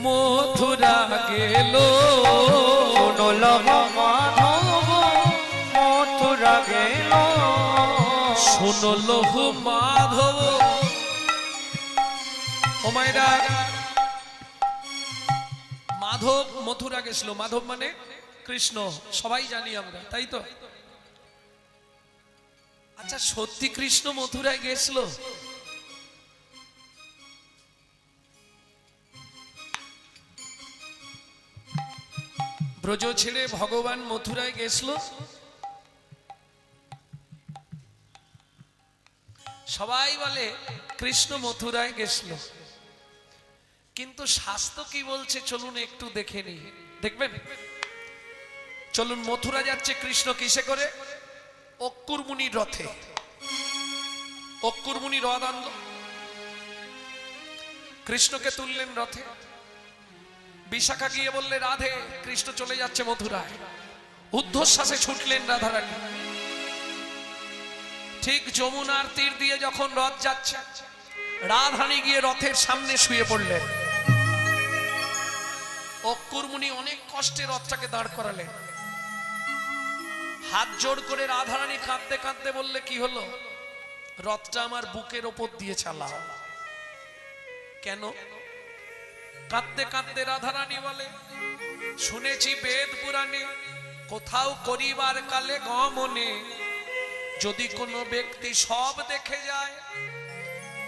মথুরা গেল শুনল মাধব মথুরা গেল শুনল মাধব। ও মায়েরা, মাধব মথুরা গেছিল। মাধব মানে কৃষ্ণ, সবাই জানি আমরা, তাই তো? আচ্ছা, সত্যি কৃষ্ণ মথুরায় গেছিল? ব্রজ ছেড়ে ভগবান মথুরায় গেছিল? সবাই বলে কৃষ্ণ মথুরায় গেছিল, কিন্তু শাস্ত্র কি বলছে চলুন একটু দেখে নি। দেখবেন? চলুন, মথুরা যাচ্ছে কৃষ্ণ কিসে করে? অক্কুর মুনির রথে। অক্কুর মুনি রথ আনলো, কৃষ্ণকে তুললেন রথে। বিশাখা গিয়ে বললে রাধে, কৃষ্ণ চলে যাচ্ছে মথুরায়। ঊর্ধ্বশ্বাসে ছুটলেন রাধারানী। ঠিক যমুনার তীর দিয়ে যখন রথ যাচ্ছে, রাধারানী গিয়ে রথের সামনে শুয়ে পড়লেন। অক্কুর মুনি অনেক কষ্টে রথটাকে দাঁড় করালেন। হাত জোড় করে রাধারানী কাঁদতে কাঁদতে বললে, কি হলো? রথটা আমার বুকের ওপর দিয়ে চালাও। কেন? কাঁদতে কাঁদতে রাধারানী বলে, শুনেছি বেদ পুরাণে, কোথাও করিবার কালে গমনে, যদি কোনো ব্যক্তি সব দেখে যায়,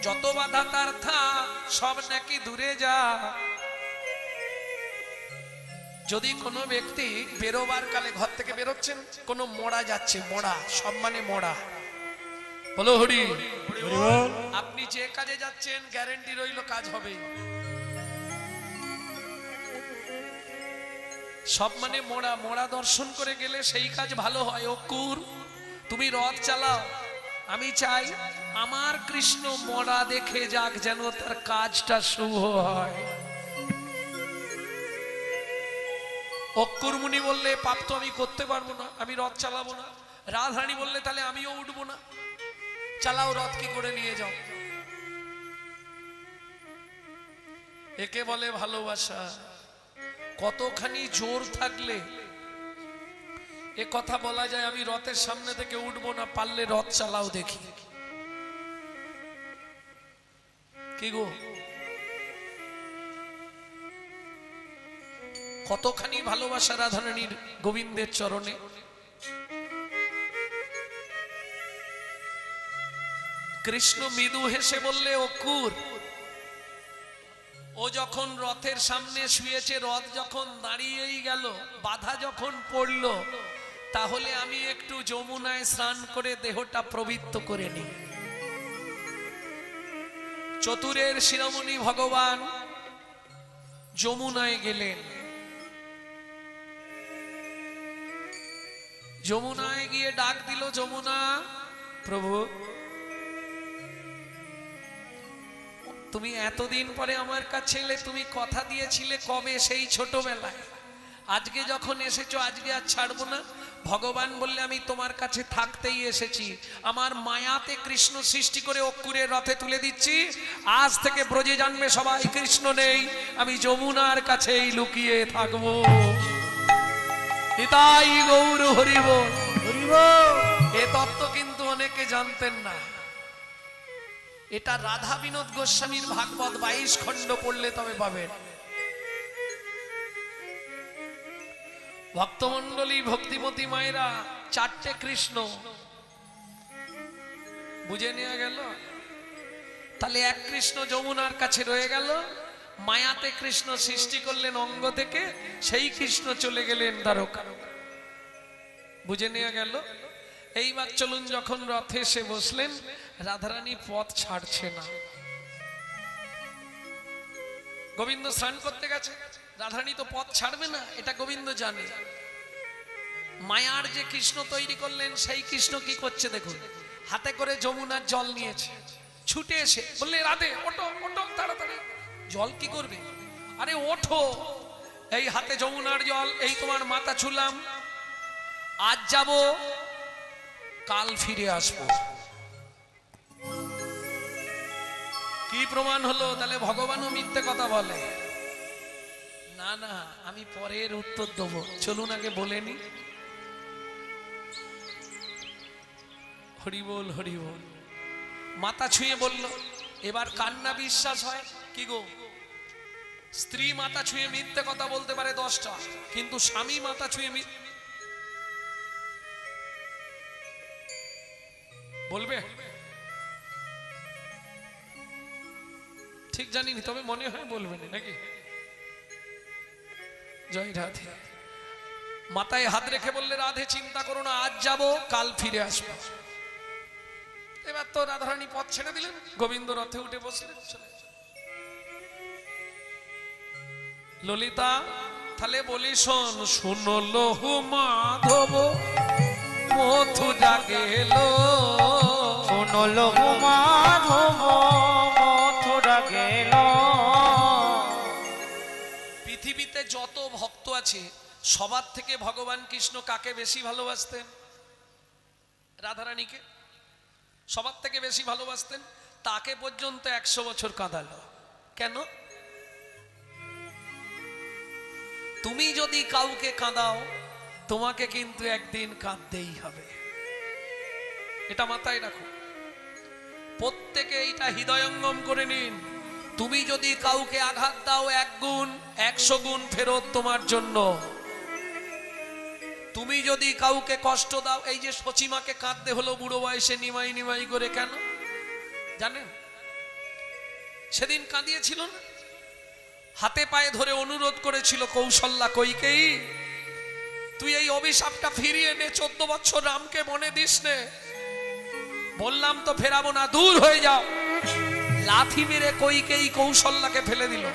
যত বাধা তার থাক সব নাকি দূরে যা। যদি কোনো ব্যক্তি বেরোবার কালে, ঘর থেকে বেরোচ্ছেন, কোনো মরা যাচ্ছে, মরা সব মানে মরা, বলো হরি। আপনি যে কাজে যাচ্ছেন গ্যারেন্টি রইল কাজ হবে। সব মানে মোড়া, মোড়া দর্শন করে গেলে সেই কাজ ভালো হয়। অক্কুর, তুমি রথ চালাও, আমি চাই আমার কৃষ্ণ মোড়া দেখে যাক, যেন তার কাজটা শুভ হয়। অক্কুর মুনি বললে, পাপ তো আমি করতে পারবো না, আমি রথ চালাবো না। রাধারানী বললে, তাহলে আমিও উঠবো না। চালাও রথ, কি করে নিয়ে যাও। একে বলে ভালোবাসা। কতখানি জোর থাকলে এ কথা বলা যায়, আমি রথের সামনে থেকে উঠবো না, পারলে রথ চালাও দেখি। কি গো, কতখানি ভালোবাসা রাধারানীর গোবিন্দের চরণে। কৃষ্ণ মৃদু হেসে বললে, অক্কুর, ও যখন রথের সামনে শুয়েছে, রথ যখন দাঁড়িয়েই গেল, বাধা যখন পড়ল, তাহলে আমি একটু যমুনায় স্নান করে দেহটা পবিত্র করে নিই। চতুরের শিরোমণি ভগবান যমুনায় গেলেন। যমুনায় গিয়ে ডাক দিল, যমুনা, প্রভু তুমি এতদিন পরে আমার কাছে এলে, তুমি কথা দিয়েছিলে কবে? সেই ছোটবেলায়। আজকে যখন এসেছো, আজকে আর ছাড়বো না। ভগবান বললে, আমি তোমার কাছে থাকতেই এসেছি। আমার মায়াতে কৃষ্ণ সৃষ্টি করে অক্কুরের রথে তুলে দিচ্ছি। আজ থেকে ব্রজে জানবে সবাই কৃষ্ণ নেই, আমি যমুনার কাছেই লুকিয়ে থাকবো। নিতাই গৌর হরি বল। এ তত্ত্ব কিন্তু অনেকে জানতেন না। এটা রাধা বিনোদ গোস্বামীর ভাগবত 22 খণ্ড পড়লে তবে পাবেন। ভক্তমন্ডলী, ভক্তিমতী মায়েরা, 4টে কৃষ্ণ বুঝে নেওয়া গেল। তাহলে এক কৃষ্ণ যমুনার কাছে রয়ে গেল। মায়াতে কৃষ্ণ সৃষ্টি করলেন অঙ্গ থেকে, সেই কৃষ্ণ চলে গেলেন দ্বারকা। বুঝে নেওয়া গেল। এইবার চলুন, যখন রথে এসে বসলেন, রাধারানী পথ ছাড়ছে না। গোবিন্দ স্নান করতে গেছে, রাধারানী তো পথ ছাড়বে না, এটা গোবিন্দ জানে। মায়ার যে কৃষ্ণ তৈরি করলেন, সেই কৃষ্ণ কি করছে দেখুন, হাতে করে যমুনার জল নিয়েছে। ছুটে এসে বললে, রাধে ওঠো ওঠো তাড়াতাড়ি। জল কি করবে? আরে ওঠো, এই হাতে যমুনার জল, এই তোমার মাথা ছুলাম, আজ যাব, কাল ফিরে আসবো। কি প্রমাণ হলো? তাহলে ভগবানও মিথ্যে কথা বলে। না না, আমি পরের উত্তর দেবো, চলুন আগে বলেনি। হরি বল হরি বল। মাথা ছুঁয়ে বলল, এবার কান্না বিশ্বাস হয় কি গো? স্ত্রী মাথা ছুঁয়ে মিথ্যে কথা বলতে পারে 10টা, কিন্তু স্বামী মাথা ছুঁয়ে বলবে? ঠিক জানিনি, তবে মনে হয় বলবেন নাকি? জয় রাধে। মাথায় হাত রেখে বললে, রাধে চিন্তা করো না, আজ যাব কাল ফিরে আসবো। এবার তো রাধারানী পথ ছেড়ে দিলেন, গোবিন্দ রথে উঠে বসলেন। ললিতা তাহলে বলি শোন, শুনো লহু মাধব মথুরা গেল, শুনলো মাধব মথুরা গেল। পৃথিবীতে যত ভক্ত আছে সবার থেকে ভগবান কৃষ্ণ কাকে বেশি ভালোবাসতেন? রাধারানীকে সবার থেকে বেশি ভালোবাসতেন। তাকে পর্যন্ত 100 বছর কাঁদালো। কেন? তুমি যদি কাউকে কাঁদাও, তোমাকে কিন্তু একদিন কাঁদতেই হবে, এটা মাথায় রাখো। প্রত্যেকে এইটা হৃদয়ঙ্গম করে নিন। তুমি যদি কাউকে আঘাত দাও, 1 গুণ 100 গুণ ফেরত তোমার জন্য। তুমি যদি কাউকে কষ্ট দাও, এই যে সচিমাকে কাঁদতে হলো বুড়ো বয়সে নিমাই নিমাই করে, কেন জানেন? সেদিন কাঁদিয়েছিল না, হাতে পায়ে ধরে অনুরোধ করেছিল কৌশল্যা, কইকেই তুই এই অভিশাপটা ফিরিয়ে নে, 14 বছর রামকে মনে দিস নে। বললাম তো ফেরাবো না, দূর হয়ে যাও। লাথি মেরে কইকেই কৌশল্যাকে ফেলে দিল।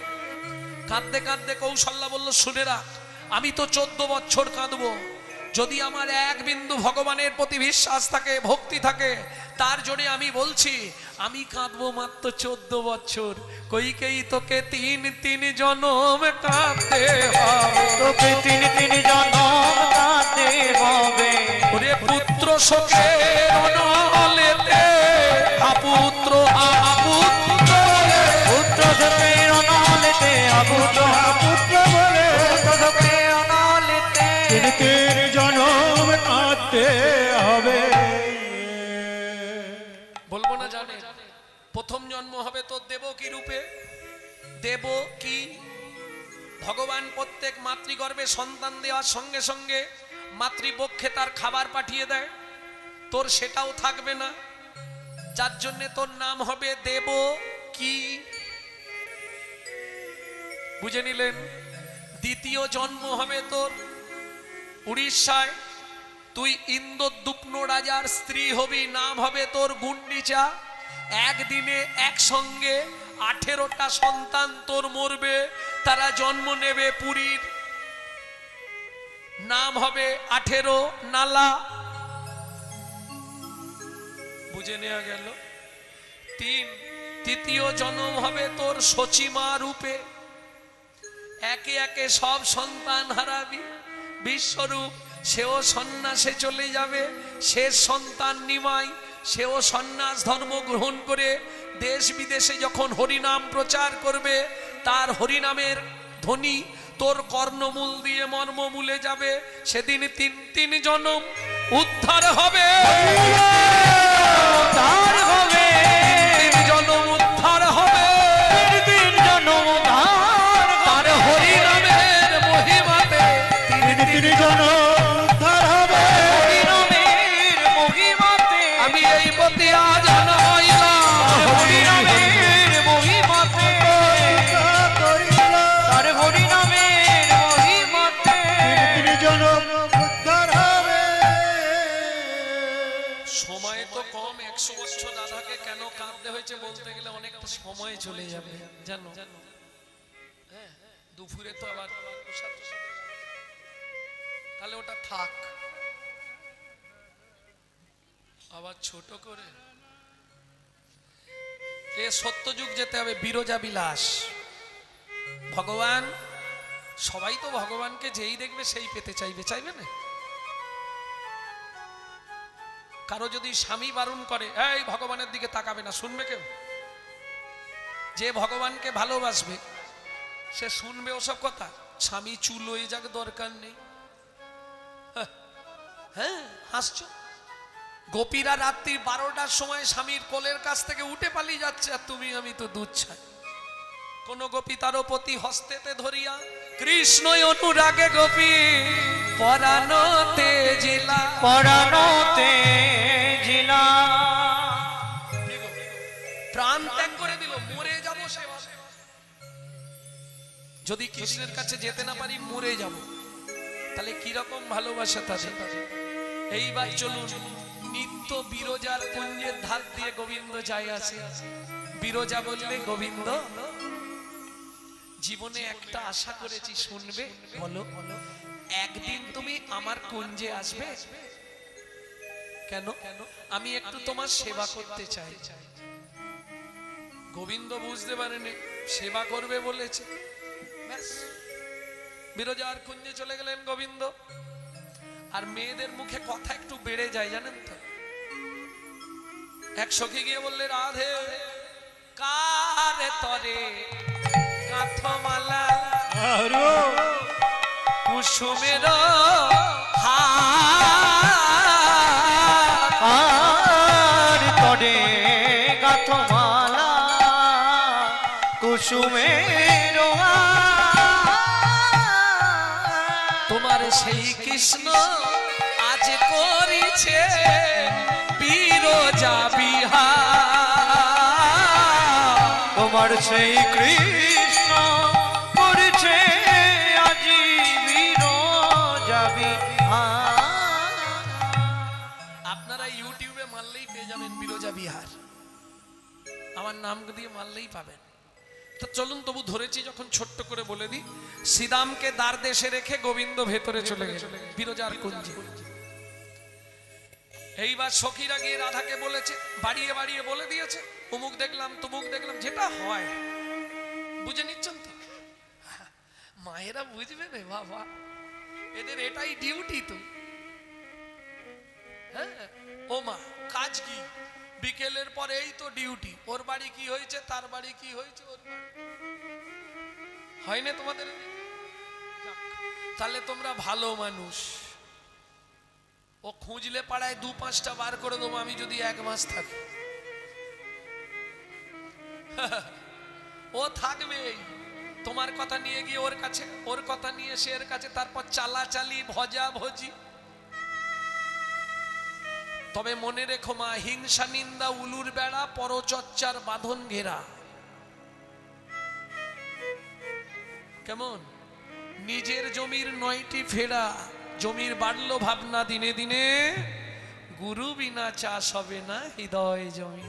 কাঁদতে কাঁদতে কৌশল্যা বলল, শুনে রাখ, আমি তো 14 বছর কাঁদবো, যদি আমার 1 বিন্দু ভগবানের প্রতি বিশ্বাস থাকে, ভক্তি থাকে, তার জন্য আমি বলছি, আমি কাঁদবো মাত্র 14 বছর। কইকেই তোকে 3 জনম কাঁদতে হবে, তোকে 3 জনম কাঁদতে হবে। ওরে পুত্র শোকের অনলেতে আপুত্র আপুত্র, পুত্র শোকের অনলেতে আপুত্র পুত্র বলে, পুত্র শোকের অনলেতে 3 জনম কাঁদতে হবে। বলবো না জানে? প্রথম জন্ম হবে তোর দেবকী রূপে। দেবকী, ভগবান প্রত্যেক মাতৃগর্ভে সন্তান দেওয়ার সঙ্গে সঙ্গে মাতৃপক্ষে তার খাবার পাঠিয়ে দেয়, তোর সেটাও থাকবে না, যার জন্য তোর নাম হবে দেবকী। বুঝে নিলেন? দ্বিতীয় জন্ম হবে তোর উড়িষ্যায়, তুই ইন্দ্রদুপ্ন রাজার স্ত্রী হবি, নাম হবে তোর গুন্ডিচা। একদিনে একসঙ্গে 18টা সন্তান তোর মরবে, তারা জন্ম নেবে পুরীর, নাম হবে 18 নালা। বুঝে নেওয়া গেল? তৃতীয় জন্ম হবে তোর সচিমা রূপে, একে একে সব সন্তান হারাবি। বিশ্বরূপ, সেও সন্ন্যাসে চলে যাবে। শেষ সন্তান নিমাই, সেও সন্ন্যাস ধর্ম গ্রহণ করে দেশ বিদেশে যখন হরিনাম প্রচার করবে, তার হরিনামের ধ্বনি তোর কর্ণমূল দিয়ে মর্মমূলে যাবে। সেদিন 3 জনম উদ্ধার হবে, উদ্ধার হবে, 3 জনম উদ্ধার হবে, 3 জনম উদ্ধার তার হরিনামের মহিমাতে 3 জনম উদ্ধার হবে। হরিনামের মহিমাতে, আমি এই বতিয়া জানাইলাম, হরিনামের মহিমাতে, তার হরিনামের মহিমাতে 3 জনম উদ্ধার হবে। সময় তো কম, 100 বছর রাধাকে কেন কাঁদতে হয়েছে বলতে গেলে অনেকটা সময় চলে যাবে, জানো? হ্যাঁ, দুপুরে তো আবার প্রসাদ টসাদ, তাহলে ওটা থাক। আবার ছোট করে এ সত্যযুগ যেতে হবে, বিরজা বিলাস। ভগবান, সবাই তো ভগবানকে যেই দেখবে সেই পেতে চাইবে, চাইবে না? কারো যদি স্বামী বারণ করে, এই ভগবানের দিকে তাকাবে না, শুনবে কেউ? যে ভগবানকে ভালোবাসবে সে শুনবে ওসব কথা? স্বামী চুল হয়ে যাক, দরকার নেই। হ্যাঁ, হাসছো। গোপীরা রাত্রি 12টার সময় স্বামীর কোলের কাছ থেকে উঠে পালিয়ে যাচ্ছে, আর তুমি আমি তো দুধ ছাই। কোন গোপী তার প্রতি হস্তেতে ধরিয়া কৃষ্ণ অনুরাগে গোপী পরানোতে জিলা পরানোতে জিলা প্রাণ ত্যাগ করে দিল, মরে যাব সেবা। যদি কৃষ্ণের কাছে যেতে না পারি মরে যাব, তাহলে কিরকম ভালোবাসা তাদের। এইবার চলুন, নিত্য বিরজার কুঞ্জের ধার দিয়ে গোবিন্দ যায় আসে। বিরজা বললে, গোবিন্দ জীবনে একটা আশা করেছি, শুনবে? বলো। একদিন তুমি আমার কুঞ্জে আসবে। কেন? আমি একটু তোমার সেবা করতে চাই। গোবিন্দ বুঝতে পারেনি সেবা করবে বলেছে। ব্যাস, বিরজার কুঞ্জে চলে গেলেন গোবিন্দ। আর মেয়েদের মুখে কথা একটু বেড়ে যায়, জানেন তো। এক সখী গিয়ে বললে, রাধে কার তরে কাঁথমালা আরো কুসুমের আর তরে গাথমালা কুসুমের তোমার সেই কৃষ্ণ আজ করিছে বিরজা বিহার। তোমার সেই কৃষ্ণ করেছে আজি বিরজা বিহার। আপনারা ইউটিউবে মারলেই পেয়ে যাবেন বিরজা বিহার, আমার নাম দিয়ে মারলেই পাবেন। তো চলুন, তবু ধরেছি যখন ছোট্ট করে বলে দিই। শ্রীরামকে দ্বার দেশে রেখে গোবিন্দ ভেতরে চলে গেল বিরজার কুঞ্জে। এইবার সখীরা গিয়ে রাধাকে বলেছে, বাড়িয়ে বাড়িয়ে বলে দিয়েছে, অমুক দেখলাম তমুক দেখলাম, যেটা হয় বুঝে নিচ্ছেন তো। মায়েরা বুঝবে না বাবা, এদের এটাই ডিউটি তো। হ্যাঁ, ও মা কাজ কি? বিকেলের পরে এই তো ডিউটি। ওর বাড়ি কি হয়েছে, তার বাড়ি কি হয়েছে, ওর বাড়ি হয় না তোমাদের? যাক, তাহলে তোমরা ভালো মানুষ। ও খুঁজলে পাড়ায় 2-5টা বার করে দেবো আমি যদি 1 মাস থাকি। ও থাকবেই, তোমার কথা নিয়ে গিয়ে ওর কাছে, ওর কথা নিয়ে সে এর কাছে, তারপর চালাচালি ভজা ভজি। তবে মনে রেখো মা, হিংসা নিন্দা উলুর বেড়া, পরচর্চার বাঁধন ঘেরা। কেমন? নিজের জমির 9টি ফেরা, জমির বাড়লো ভাবনা দিনে দিনে, গুরু বিনা চাষ হবে না হৃদয় জমি।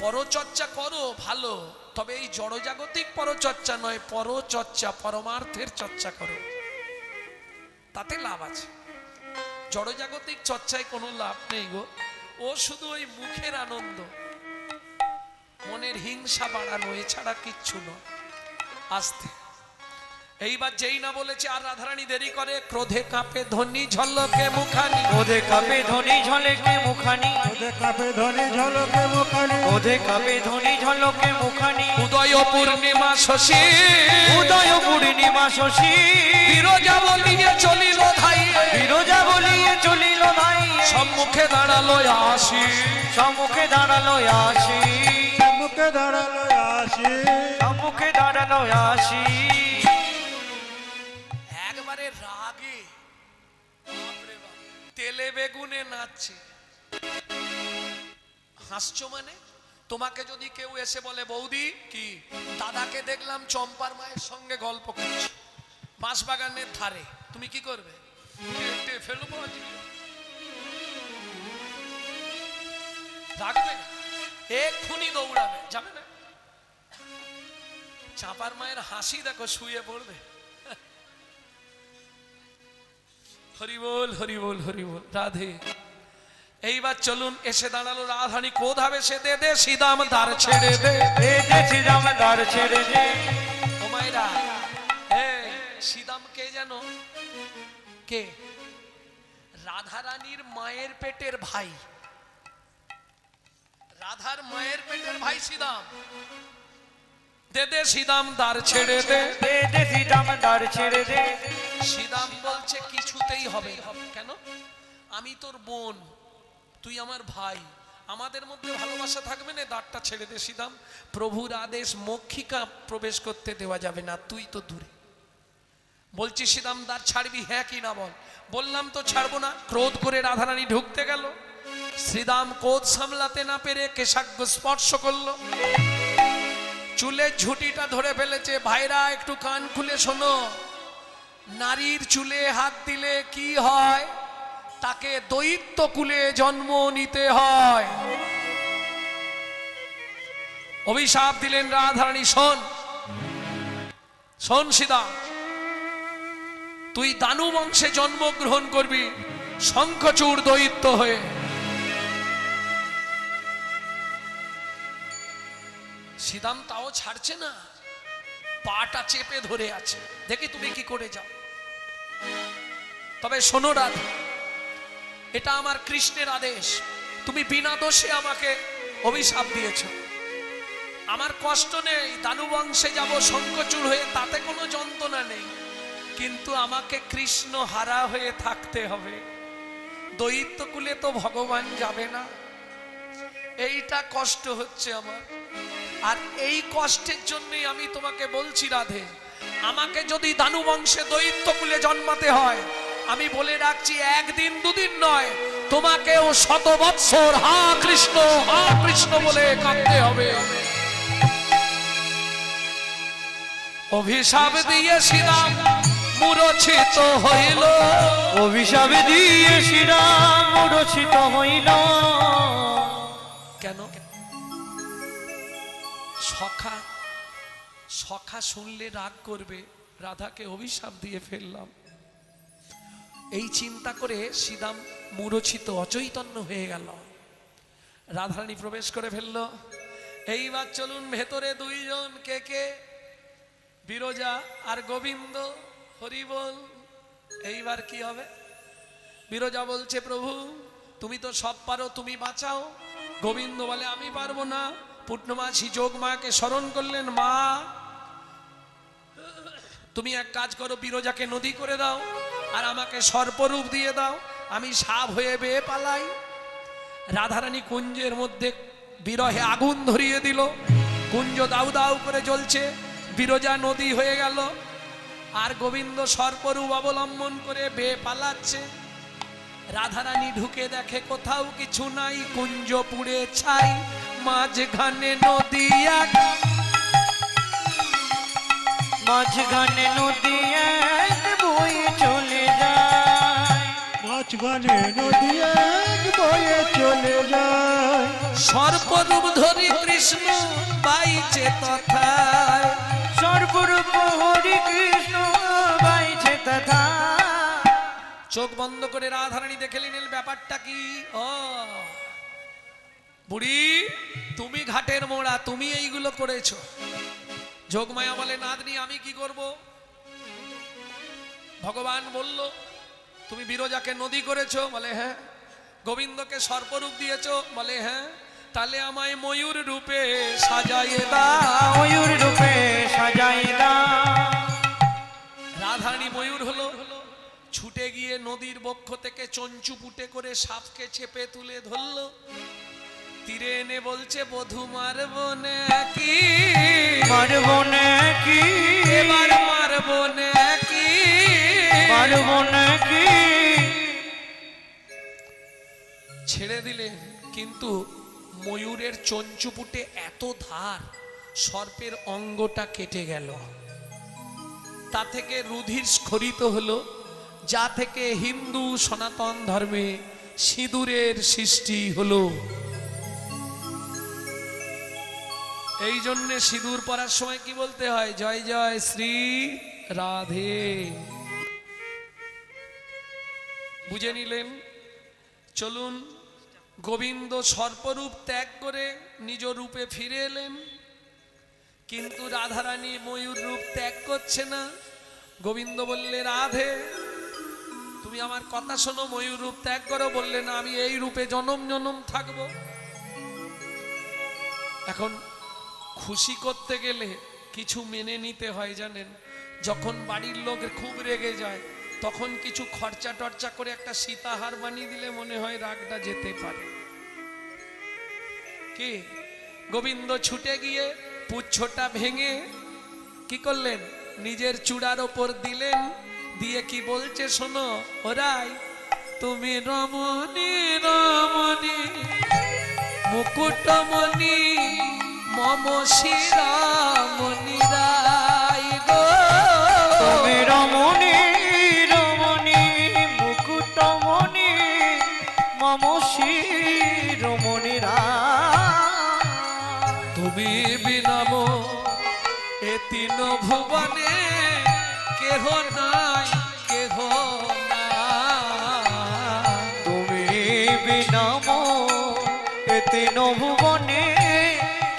পরচর্চা করো ভালো, তবে এই জড়জাগতিক পরচর্চা নয়, পরচর্চা পরমার্থের চর্চা করো, তাতে লাভ আছে। জড়জাগতিক চর্চায় কোনো লাভ নেই গো, ও শুধু ওই মুখের আনন্দ, মনের হিংসা বাড়ানো, এছাড়া কিচ্ছু নয়। আস্তে এইবার যেই না বলেছে আর রাধারানী দেরি করে, ক্রোধে কাঁপে ধ্বনি ঝলকে মুখানি, ওধে কাপে ধ্বনি ঝলকে মুখানি, ওদের কাপে ধনে ঝলকে মুখানি, ওধে কাপে ধ্বনি ঝলকে মুখানি, উদয় পূর্ণিমা শশী, উদয় পূর্ণিমা শশী, বিরজা বলিয়ে চলিল ধাই, বিরজা বলিয়ে চলিল ভাই, সম্মুখে দাঁড়ালো আসি, সম্মুখে দাঁড়ালো আসি, মুখে দাঁড়ালো আসি, সম্মুখে দাঁড়ালো আসি। একবারে রাগে বাপরে বাপ, তেলে বেগুনে নাচছে। হাসছো মানে? তোমাকে যদি কেউ এসে বলে, বৌদি কি দাদাকে দেখলাম চম্পার মায়ের সঙ্গে গল্প করছে বাঁশবাগানের ধারে, তুমি কি করবে? কেটে ফেলবো আজকে, রাখবে না, এক্ষুনি দৌড়াবে, যাবে না। চাঁপার মায়ের হাসি দেখো, শুয়ে পড়বে। হরি বল হরি বল হরি বল, রাধে। এইবার চলুন, এসে দাঁড়ালো রাধারানী, ক্রোধ হবে সে দে দে, শ্রীদাম দ্বার ছেড়ে দে, শ্রীরাম দ্বার ছেড়ে দে। ও মায়েরা, শ্রীদাম কে জানো? কে? রাধারানীর মায়ের পেটের ভাই, রাধার মায়ের পেটের ভাই শ্রীদাম। দে দে শ্রীদাম দ্বার ছেড়ে দে। দে দে শ্রীরাম দ্বার ছেড়ে দে। শ্রীদাম বলছে কিছুতেই হবে না। কেন? আমি তোর বোন, তুই আমার ভাই, আমাদের মধ্যে ভালোবাসা থাকবে না, দ্বারটা ছেড়ে দে শ্রীদাম। প্রভুর আদেশ, মক্ষিকা প্রবেশ করতে দেওয়া যাবে না, তুই তো দূরে। বলছি শ্রীদাম দ্বার ছাড়বি হ্যাঁ কি না বল। বললাম তো ছাড়বো না। ক্রোধ করে রাধারানী ঢুকতে গেল। শ্রীদাম ক্রোধ সামলাতে না পেরে কেশাগ্র স্পর্শ করলো, চুলের ঝুঁটিটা ধরে ফেলেছে। ভাইরা একটু কান খুলে শোনো, নারীর চুলে হাত দিলে কি হয়? তাকে দৈত্য কুলে জন্ম নিতে হয়। অভিশাপ দিলেন রাধারানী, শোন শোন শ্রীদাম, তুই দানু বংশে জন্মগ্রহণ করবি শঙ্খচূড় দৈত্য হয়ে। শ্রীদাম তাও ছাড়ছে না, পাটা চেপে ধরে আছে। দেখি তুমি কি করে যাও। তবে শোনো রাধা, এটা আমার কৃষ্ণের আদেশ। তুমি বিনা দোষে আমাকে অভিশাপ দিয়েছ। আমার কষ্ট নেই, দানু বংশে যাব শঙ্খচূড় হয়ে, তাতে কোনো যন্ত্রণা নেই। কিন্তু আমাকে কৃষ্ণ হারা হয়ে থাকতে হবে। দৈত্য কুলে তো ভগবান যাবে না, এইটা কষ্ট হচ্ছে আমার। আর এই কষ্টের জন্যই আমি তোমাকে বলছি রাধে, আমাকে যদি দানু বংশে দৈত্য কুলে জন্মাতে হয়, আমি বলে রাখছি একদিন দুদিন নয়, তোমাকেও 100 বৎসর হা কৃষ্ণ বলে কাঁদতে হবে। অভিশাপ দিয়ে শ্রীরাম মূর্ছিত হইল। অভিশাপ দিয়ে শ্রীরাম মূর্ছিত হইল। কেন? সখা সখা শুনলে রাগ করবে, রাধাকে অভিশাপ দিয়ে ফেললাম, এই চিন্তা করে শ্রীদাম মূর্ছিত অচৈতন্য হয়ে গেল। রাধারানী প্রবেশ করে ফেলল। এইবার চলুন ভেতরে দুইজন, কে কে? বিরজা আর গোবিন্দ। হরি বল। এইবার কি হবে? বিরজা বলছে, প্রভু তুমি তো সব পারো, তুমি বাঁচাও। গোবিন্দ বলে, আমি পারবো না। পূর্ণমাসী যোগমায়াকে স্মরণ করলেন, মা তুমি এক কাজ করো, বিরজাকে নদী করে দাও আর আমাকে সর্পরূপ দিয়ে দাও, আমি সাপ হয়ে বেয়ে পালাই। রাধারানী কুঞ্জের মধ্যে বিরহে আগুন ধরিয়ে দিল। কুঞ্জ দাউ দাউ করে জ্বলছে, বিরজা নদী হয়ে গেল। আর গোবিন্দ সর্পরূপ অবলম্বন করে বেয়ে পালাচ্ছে। রাধারানী ঢুকে দেখে কোথাও কিছু নাই, কুঞ্জ পুড়ে ছাই, মাঝখানে নদী এক, মাঝখানে নদী এক বয়ে চলে যায়। মাঝখানে নদী এক বয়ে চলে যায়। সর্পরূপ ধরি কৃষ্ণ বাইছে তথায়। সর্বরূপ হরি কৃষ্ণ বাইছে তথা। চোখ বন্ধ করে রাধারানী দেখে নিলেন ব্যাপারটা কি। ও বুড়ি, তুমি ঘাটের মোড়া, তুমি এইগুলো করেছো। যোগমায়া বলে, নাতনি আমি কি করব? ভগবান বলল তুমি বিরজাকে নদী করেছো, বলে হ্যাঁ। গোবিন্দকে সর্পরূপ দিয়েছো, বলে হ্যাঁ। তাহলে আমায় ময়ূর রূপে সাজাইয়ে দাও। ময়ূর রূপে সাজাই দাও। রাধারানী ময়ূর হলো। ছুটে গিয়ে নদীর বক্ষ থেকে চঞ্চু পুটে করে সাপকে চেপে তুলে ধরলো। তীরে এনে বলছে, বধূ মারবো নাকি, মারবো নাকি, এবার মারবো নাকি, মারবো নাকি। ছেড়ে দিলেন, কিন্তু ময়ূরের চঞ্চুপুটে এত ধার, সর্পের অঙ্গটা কেটে গেল। তা থেকে রুধির স্খলিত হলো, যা থেকে হিন্দু সনাতন ধর্মে সিঁদুরের সৃষ্টি হলো। এই জন্যে সিঁদুর পরার সময় কি বলতে হয়? জয় জয় শ্রী রাধে। বুঝে নিলেন? চলুন, গোবিন্দ সর্পরূপ ত্যাগ করে নিজ রূপে ফিরে এলেন, কিন্তু রাধারানী ময়ূর রূপ ত্যাগ করছে না। গোবিন্দ বললে, রাধে তুমি আমার কথা শোনো, ময়ূর রূপ ত্যাগ করো। বললে না, আমি এই রূপে জনম জনম থাকবো। এখন খুশি করতে গেলে কিছু মেনে নিতে হয় জানেন। যখন বাড়ির লোক খুব রেগে যায় তখন কিছু খরচা টর্চা করে একটা সীতাহার বানিয়ে দিলে মনে হয় রাগটা যেতে পারে। কি গোবিন্দ ছুটে গিয়ে পুচ্ছটা ভেঙে কি করলেন, নিজের চূড়ার ওপর দিলেন, দিয়ে কি বলছে শোনো, ওরাই তুমি রমণী রমণী মুকুটমণি মম শিরামণি রাই গো, তুমি রমণী রমণী মুকুটমণি মম শিরোমণি রায়। তুমি বিনাম এ তিন ভুবনে কেহ নাই কেহ নাই। তুমি বিনাম এতে নভুবনে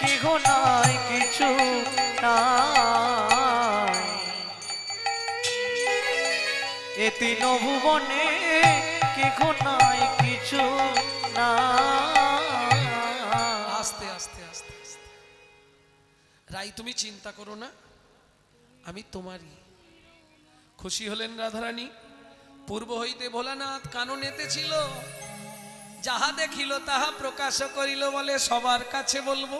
কেহ নাই কিছু নাই, এতে নভুবনে কেহ নাই কিছু নাই। আস্তে আস্তে আস্তে আস্তে রাই, তুমি চিন্তা করো না, আমি তোমারই। খুশি হলেন রাধারানী। পূর্ব হইতে ভোলানাথ কাননেতে ছিল, যাহা দেখিল তাহা প্রকাশ করিল, বলে সবার কাছে বলবো।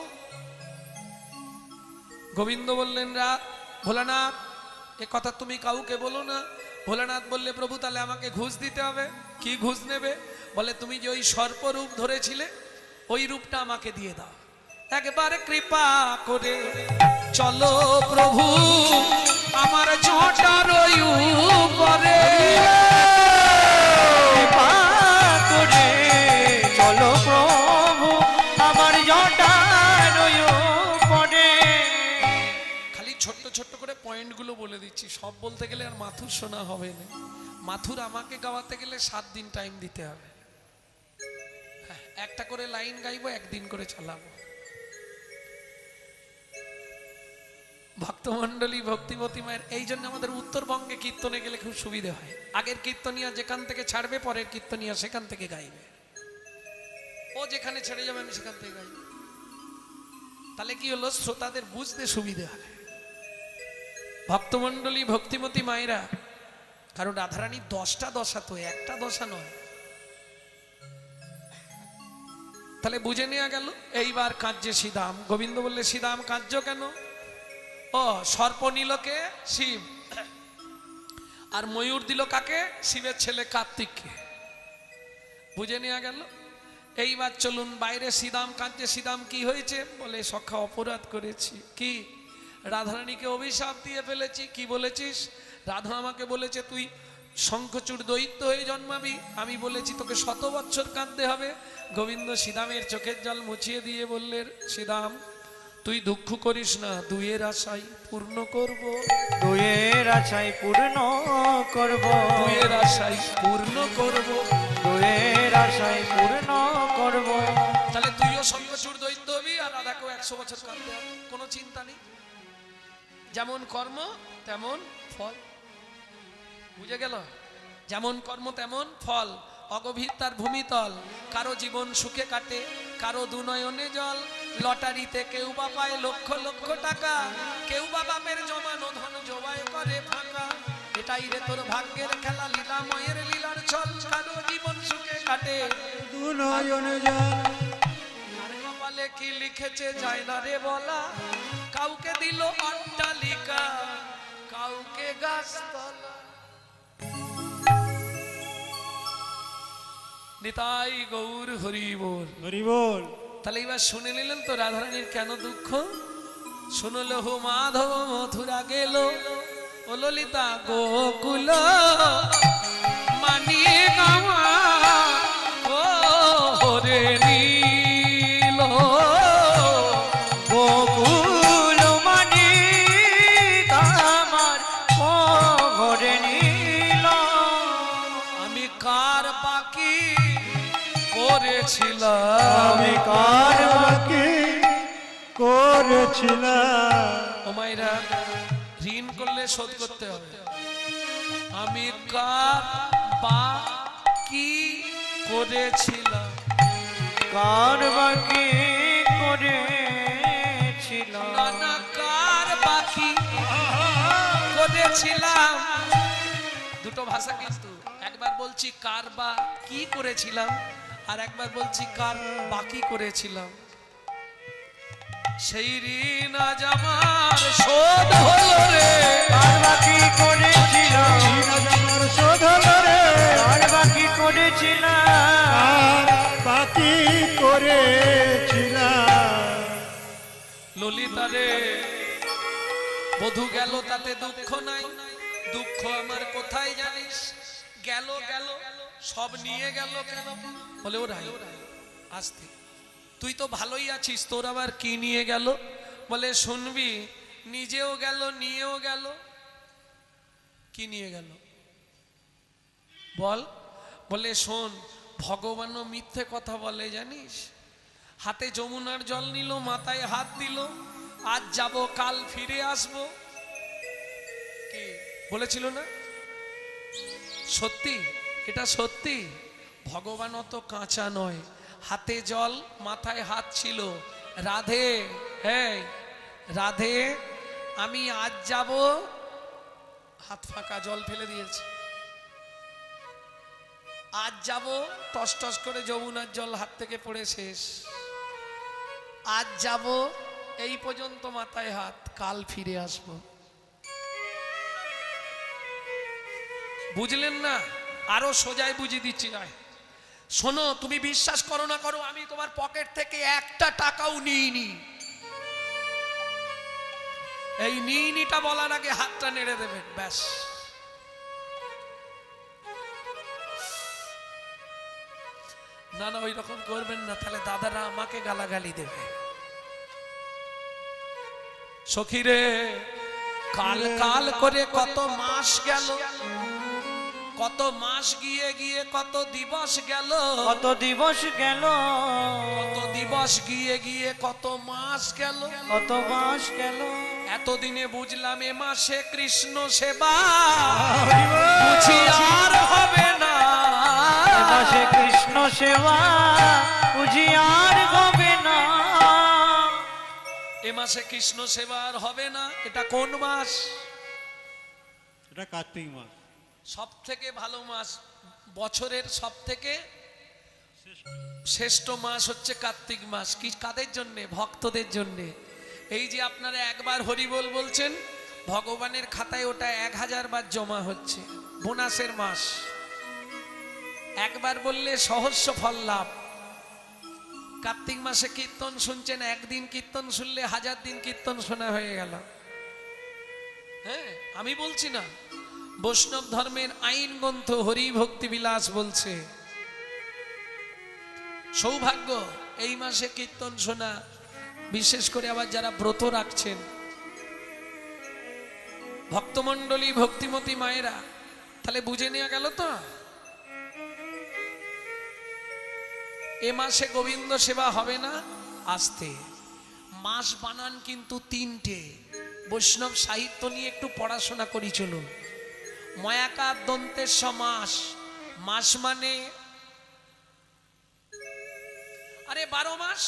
গোবিন্দ বললেন ভোলানাথ এ কথা তুমি কাউকে বলো না। ভোলানাথ বললে প্রভু তাহলে আমাকে ঘুষ দিতে হবে। কি ঘুষ নেবে? বলে তুমি যে ওই সর্পরূপ ধরেছিলে ওই রূপটা আমাকে দিয়ে দাও। একবার কৃপা করে চলো প্রভু আমার জটার উপরে, কৃপা করে চলো প্রভু আমার জটার উপরে। খালি ছোট্ট ছোট্ট করে পয়েন্টগুলো বলে দিচ্ছি, সব বলতে গেলে আর মাথুর শোনা হবে না। মাথুর আমাকে গাওয়াতে গেলে 7 দিন টাইম দিতে হবে। হ্যাঁ, একটা করে লাইন গাইবো, একদিন করে চালাবো। ভক্তমণ্ডলী ভক্তিমতী মায়ের এই জন্য আমাদের উত্তরবঙ্গে কীর্তনে গেলে খুব সুবিধা হয়। আগের কীর্তনিয়া যেখান থেকে ছাড়বে পরের কীর্তনিয়া সেখান থেকে গাইবে, ও যেখানে ছেড়ে যাবে আমি সেখান থেকে গাইবে। তাহলে কি হলো, শ্রোতাদের বুঝতে সুবিধা হয়। ভক্তমণ্ডলী ভক্তিমতী মায়েরা, কারণ রাধারানী 10টা দশা তো একটা দশা নয়। তাহলে বুঝে নেওয়া গেল। এইবার কাঁদছে শ্রীদাম। গোবিন্দ বললে শ্রীদাম কাঁদছ কেন? ও সর্প নিলকে শিব, আর ময়ূর দিল কাকে? শিবের ছেলে কার্তিককে। বুঝে নেওয়া গেল। এইবার চলুন বাইরে। শ্রীদাম কাঁদছে। শ্রীদাম কি হয়েছে? বলে সখা অপরাধ করেছি। কি? রাধারানীকে অভিশাপ দিয়ে ফেলেছি। কি বলেছিস? রাধা আমাকে বলেছে তুই শঙ্খচূড় দৈত্য হয়ে জন্মাবি, আমি বলেছি তোকে 100 বছর কাঁদতে হবে। গোবিন্দ শ্রীদামের চোখের জল মুছিয়ে দিয়ে বললেন শ্রীদাম তুই দুঃখ করিস না, দুইয়ের আশাই পূর্ণ করব, দুয়ের আশাই পূর্ণ করব, দুইয়ের আশাই পূর্ণ করব, দুয়ের আশাই পূর্ণ করব। তাহলে তুইও শঙ্খচূড় দৈত্য হবি আর রাধাকেও 100 বছর কাঁদতে হবে, কোনো চিন্তা নেই। যেমন কর্ম তেমন ফল। বুঝে গেল? যেমন কর্ম তেমন ফল। অগভীর তার ভূমিতল। কারো জীবন সুখে কাটে, কারো দুনয়নে জল। লটারিতে কেউ বা পায় লক্ষ লক্ষ টাকা, কেউ বা বাপের জমানো ধন জবাই করে ফাঁকা। এটাই রে তোর ভাগ্যের খেলা, লীলাময়ের লীলার ছল। কারো জীবন সুখে কাটে, দুনয়নে জল। আর কপালে কি লিখেছে যায় না রে বলা। কাউকে দিল অট্টালিকা, কাউকে গাছতলা। নিতাই গৌর হরি বল। হরি বল। তাহলে এবার শুনে নিলেন তো রাধারানীর কেন দুঃখ। শুনল হো মাধব মথুরা গেল, ও ললিতা গোকুল মানিয়ে গাওয়া ও হরে নীল। গোকুল মানি তামার ঘরে নীল। আমি কার বাকি করেছিলাম, আমি কার বাকি করেছিলাম। ও মায়েরা ঋণ করলে শোধ করতে হবে। আমি কার বাকি করেছিলাম, কার বাকি করেছিলাম, নানা কার বাকি কি করেছিলাম। দুটো ভাষা কিন্তু, একবার বলছি কার বা কি করেছিলাম, আর একবার বলছি কার বাকি করেছিলাম। সেই ঋণ আজ আমার শোধ হলো রে, আর বাকি করেছিলাম, আজ আমার শোধ হলো রে, আর বাকি করেছিলাম, আর বাকি করেছিলাম। ললিতা রে বধূ গেল তাতে দুঃখ নাই, দুঃখ আমার কোথায় জানিস, গেল গেল সব নিয়ে গেল কেন। বলে ওরা আসতে, তুই তো ভালোই আছিস, তোর আবার কি নিয়ে গেল। বলে শুনবি, নিজেও গেল নিয়েও গেল। কি নিয়ে গেল বল। বলে শোন, ভগবানও মিথ্যে কথা বলে জানিস। হাতে যমুনার জল নিল, মাথায় হাত দিল, আজ যাব কাল ফিরে আসব, কি বলেছিল না? সত্যি, এটা সত্যি। ভগবান অত কাঁচা নয়, হাতে জল মাথায় হাত ছিল। রাধে, হ্যাঁ রাধে, আমি আজ যাব, হাত ফাঁকা, জল ফেলে দিয়েছে। আজ যাব, টস টস করে যমুনার জল হাত থেকে পড়ে শেষ। আজ যাব, এই পর্যন্ত মাথায় হাত, কাল ফিরে আসব। বুঝলেন না? আরো সোজাই বুঝিয়ে দিচ্ছি। যায় শোনো, তুমি বিশ্বাস করো না করো, আমি তোমার পকেট থেকে একটা টাকাও নিইনি। এই নিইনিটা বলার আগে হাতটা নেড়ে দেবেন, ব্যাস। না না, ওই রকম করবেন না, তাহলে দাদারা আমাকে গালাগালি দেবে। সখীরে, কাল কাল করে কত মাস গেল, কত মাস গিয়ে গিয়ে কত দিবস গেল, কত দিবস গেল, কত দিবস গিয়ে গিয়ে কত মাস গেল, কত মাস গেল, এতদিনে বুঝলাম এ মাসে কৃষ্ণ সেবা বুঝি আর হবে না। এ মাসে কৃষ্ণ সেবা বুঝি আর হবে না। এ মাসে কৃষ্ণ সেবা আর হবে না। এটা কোন মাস? এটা কার্তিক মাস, সব থেকে ভালো মাস, বছরের সব থেকে শ্রেষ্ঠ মাস হচ্ছে কার্তিক মাস। কি কাদের জন্যে? ভক্তদের জন্যে। এই যে আপনারা একবার হরিবোল বলছেন, ভগবানের খাতায় ওটা 1000 বার জমা হচ্ছে। বোনাসের মাস, একবার বললে সহস্র ফল লাভ। কার্তিক মাসে কীর্তন শুনছেন, একদিন কীর্তন শুনলে 1000 দিন কীর্তন শোনা হয়ে গেল। হ্যাঁ, আমি বলছি না, বৈষ্ণব ধর্মের আইন গ্রন্থ হরি ভক্তি বিলাস বলছে। সৌভাগ্য এই মাসে কীর্তন শোনা, বিশেষ করে আবার যারা ব্রত রাখছেন, ভক্তমণ্ডলী ভক্তিমতী মায়েরা, তাহলে বুঝে নেওয়া গেল তো। এ মাসে গোবিন্দ সেবা হবে না। আসতে মাস বানান কিন্তু 3টে। বৈষ্ণব সাহিত্য নিয়ে একটু পড়াশোনা করি চলুন। ময়াকার দন্তের মাস, মাস মানে আরে 12 মাস।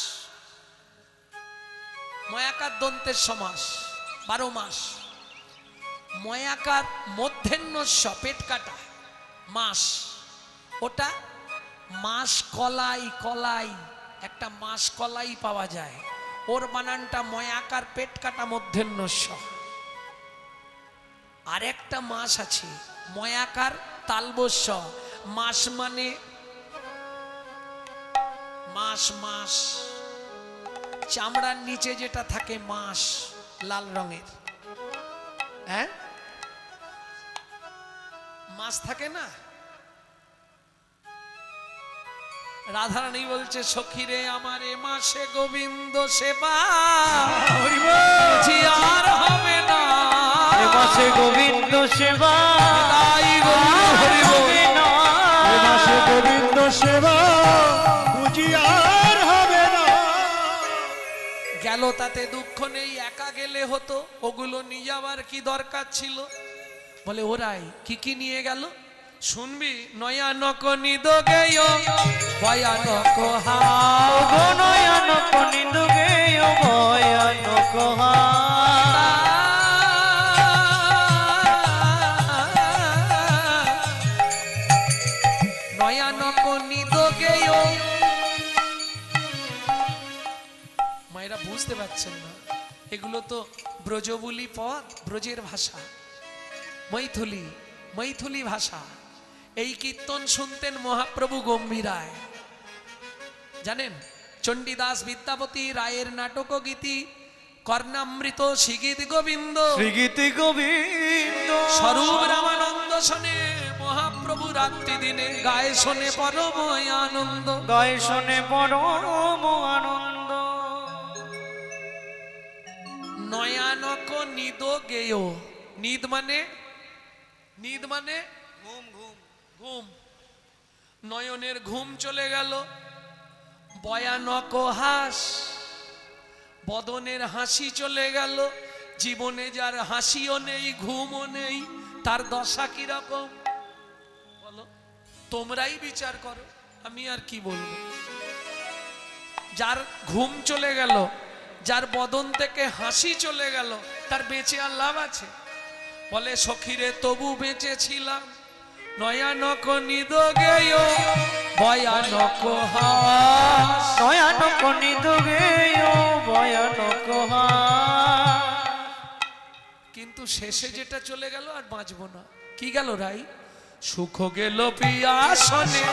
ময়াকার দন্তের সমাস, 12 মাস। ময়াকার মধ্যাহ্নস্য, পেট কাটা মাস, ওটা মাস কলাই। কলাই একটা মাস কলাই পাওয়া যায়, ওর বানানটা ময়াকার পেট কাটা মধ্যাহ্নস্য। আর একটা মাস আছে ময়াকার তালবস্য। মাস মানে মাস, মাস চামড়ার নিচে যেটা থাকে মাস, লাল রঙের, হ্যাঁ মাস থাকে না। রাধারানী বলছে, সখীরে আমার এ মাসে গোবিন্দ সেবা বুঝি আর হবে না। এ মাসে গোবিন্দ সেবা তাই গোবিন্দ হরি বল। হবে না। এ মাসে গোবিন্দ সেবা বুঝি আর হবে না। গেল তাতে দুঃখ নেই, একা গেলে হতো, ওগুলো নিয়ে যাওয়ার কি দরকার ছিল। বলে ওরাই কি কি নিয়ে গেল শুনবি। নয়ানক নিদোগেয় ভয়ানক হাও, নয়নক নিদুগে ভয়ানক হাও। পাচ্ছেন না, এগুলো তো ব্রজবুলি পদ, ব্রজের ভাষা, মৈথিলি, মৈথিলি ভাষা। এই কীর্তন শুনতেন মহাপ্রভু গম্ভীরায়। জানেন, চণ্ডীদাস বিদ্যাপতি রায়ের নাটক গীতি, কর্ণামৃত শ্রীগীত গোবিন্দ, শ্রীগীতি গোবিন্দ, স্বরূপ রামানন্দ শোনে মহাপ্রভু রাত্রি দিনে গায়ে শোনে পরম আনন্দ, গায়ে শোনে পরম আনন্দ। নয়ানক নিদ গেয়, নিদ মানে, নিদ মানে ঘুম ঘুম ঘুম, নয়নের ঘুম চলে গেল। ভয়ানক হাস, বদনের হাসি চলে গেল। জীবনে যার হাসিও নেই, ঘুমও নেই, তার দশা কি রকম বলো? তোমরাই বিচার করো, আমি আর কি বলবো। যার ঘুম চলে গেল, যার বদন থেকে হাসি চলে গেল, তার বেঁচে আর লাভ আছে? বলে সখীরে তবু বেঁচে ছিলাম, নয়ানক নিদ গেয় ভয়ানক হাস। নয়ানক নিদ গেয় ভয়ানক হাস। কিন্তু শেষে যেটা চলে গেল আর বাঁচবো না, কি গেল রাই? সুখ গেল পিয়াসনে,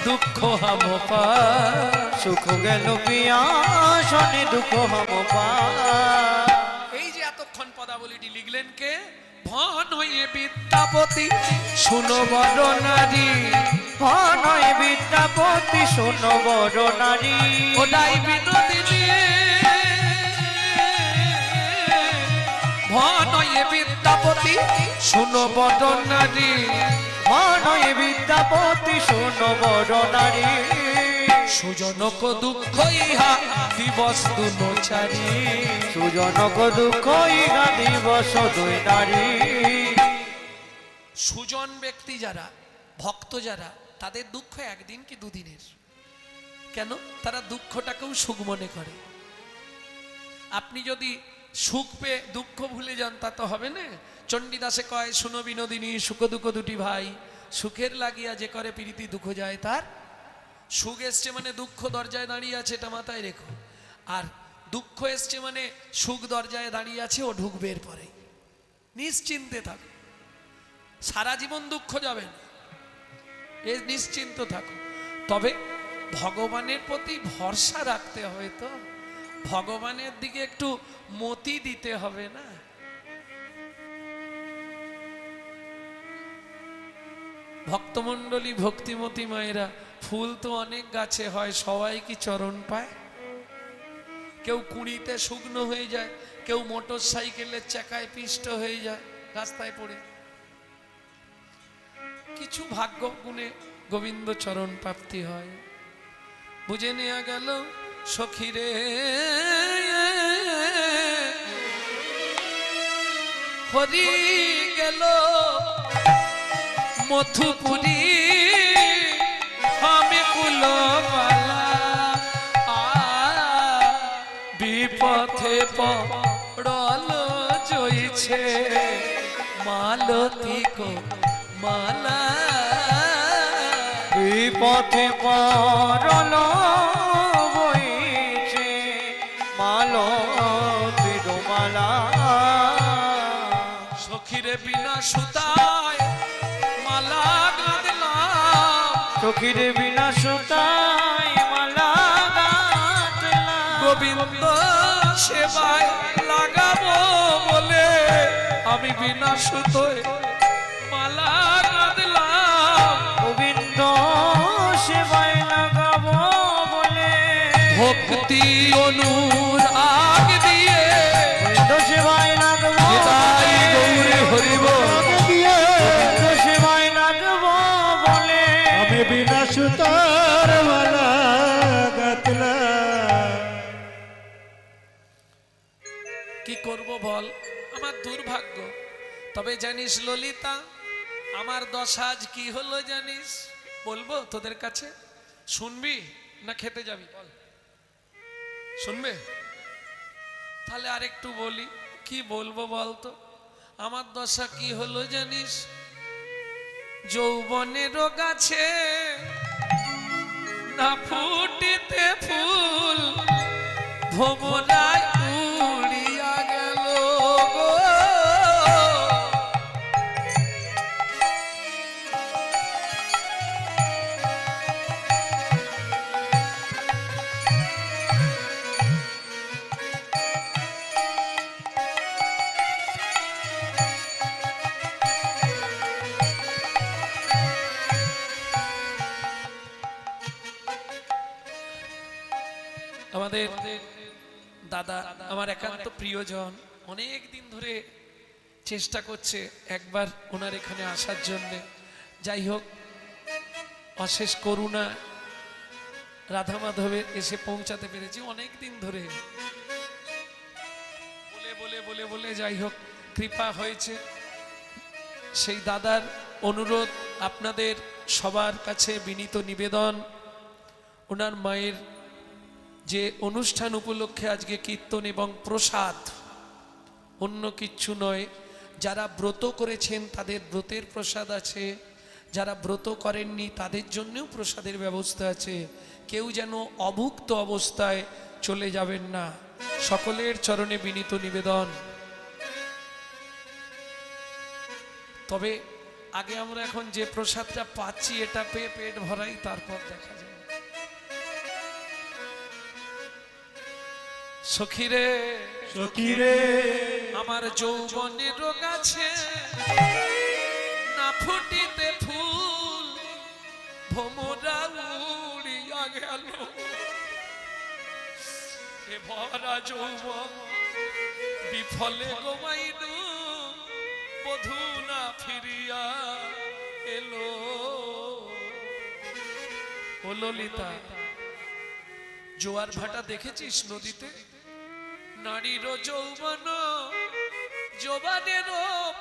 দুঃখ হাম পার। সুখ গেল পিয়াসনে, দুঃখ হাম পার। এই যে এতক্ষণ পদাবলীটি লিখলেন কে? ভন হয়ে বিদ্যাপতি, শুনো বড় নারী। নয় বিদ্যাপতি, শোনো বড় নারী। ওটাই বিনোদিনী, ভন হয়ে বিদ্যাপতি, শুনো বড় নারী। নয় বিদ্যাপতি, শোনো বড় নারী। সুজনক দুঃখ ইহা দিবস দুনচারী। সুজনক দুঃখ ইহা দিবস দুই নারী। সুজন ব্যক্তি যারা, ভক্ত যারা, তাদের দুঃখ একদিন কি দুদিনের। কেন? তারা দুঃখটাকেও সুখ মনে করে। আপনি যদি সুখ পেয়ে দুঃখ ভুলে যান তা তো হবে না। চণ্ডীদাসে কয়, শুনো বিনোদিনী, সুখ দুঃখ দুটি ভাই, সুখের লাগিয়া যে করে প্রীতি দুঃখ যায় তার। সুখ এসছে মানে দুঃখ দরজায় দাঁড়িয়ে আছে, এটা মাথায় রেখো। আর দুঃখ এসছে মানে সুখ দরজায় দাঁড়িয়ে আছে, ও ঢুকবে এরপরে। নিশ্চিন্তে থাকো, সারা জীবন দুঃখ যাবে না, এ নিশ্চিন্ত থাকো। তবে ভগবানের প্রতি ভরসা রাখতে হবে, তো ভগবানের দিকে একটু মতি দিতে হবে না। ভক্তমণ্ডলী, ভক্তিমতী মায়েরা, ফুল তো অনেক গাছে হয়, সবাই কি চরণ পায়? কেউ কুড়িতে শুকনো হয়ে যায়, কেউ মোটর সাইকেলের চাকায় পিষ্ট হয়ে যায় রাস্তায় পড়ে। কিছু ভাগ্য গুণে গোবিন্দ চরণ প্রাপ্তি হয়। বুঝে নেওয়া গেল সখীরে হরি গেল মথুপুরী, আমি কুলবালা বিপথে পড়ল জইছে মালতী কো মালা। বিপথে পড়ল বইছে মালতীর মালা। সখীরে বিনা সুতায় মালা গাঁথলাম, সখীর বিনা সুতায় মালা গাঁথলাম। গোবিন্দ সেবায় লাগাবো বলে আমি বিনা সুতোয় মালা গাঁথলাম। গোবিন্দ সেবায় লাগাবো বলে ভক্তি অনুর আগ দিয়ে গোবিন্দ সেবায় লাগবো। নিতাই গৌরে হরিব, গোবিন্দ সেবায় লাগবো বলে আমি বিনা সুতার মালা গাঁথলাম। কি করব বল, আমার দুর্ভাগ্য। তবে জানিস ললিতা, আমার দশা আজ কি হলো জানিস? বলবো তোদের কাছে? শুনবি না খেতে যাবি? বল, শুনবে? তাহলে আর একটু বলি, কি বলবো বলতো? আমার দশা কি হলো জানিস? যৌবনেরও গাছে না ফুটিতে ফুল, ভোমরায় আমাদের দাদা, আমার একান্ত প্রিয়জন, অনেক দিন ধরে চেষ্টা করছে একবার ওনার এখানে আসার জন্য। যাই হোক, অশেষ করুণা রাধা মাধবের এসে পৌঁছাতে পেরেছি অনেক দিন ধরে। বলে বলে বলে বলে যাই হোক কৃপা হয়েছে। সেই দাদার অনুরোধ, আপনাদের সবার কাছে বিনীত নিবেদন, ওনার মায়ের যে অনুষ্ঠান উপলক্ষে আজকে কীর্তন এবং প্রসাদ, অন্য কিচ্ছু নয়। যারা ব্রত করেছেন তাদের ব্রতের প্রসাদ আছে, যারা ব্রত করেননি তাদের জন্যও প্রসাদের ব্যবস্থা আছে। কেউ যেন অভুক্ত অবস্থায় চলে যাবেন না, সকলের চরণে বিনীত নিবেদন। তবে আগে আমরা এখন যে প্রসাদটা পাচ্ছি এটা পেয়ে পেট ভরাই, তারপর দেখা যাবে। সখীরে সখীরে আমার যৌবনের রোগ আছে, না ফুটিতে ফুল ভোমরা উড়িয়া গেল। এ ভরা যৌবন বিফলে গোমাইনু, বধূ না ফিরিয়া এলো। ও ললিতা, জোয়ার ভাটা দেখেছিস নদীতে? নারীর যৌবন জোবানের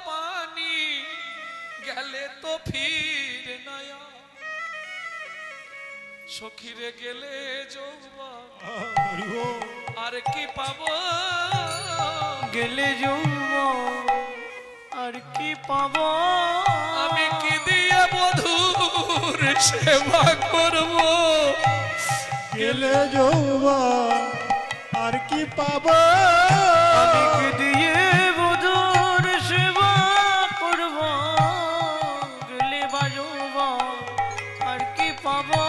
পানি গেলে তো ফিরে নয়া। সখীরে গেলে যৌবন আর কি পাবো? গেলে যৌবন আর কি পাবো? আমি কি দিয়ে বধূর সেবা করব? গেলে যৌবন আর কি পাবো? আমি কি দিয়ে বধূর সেবা করব? গেলে বা যৌবন আর কি পাবো?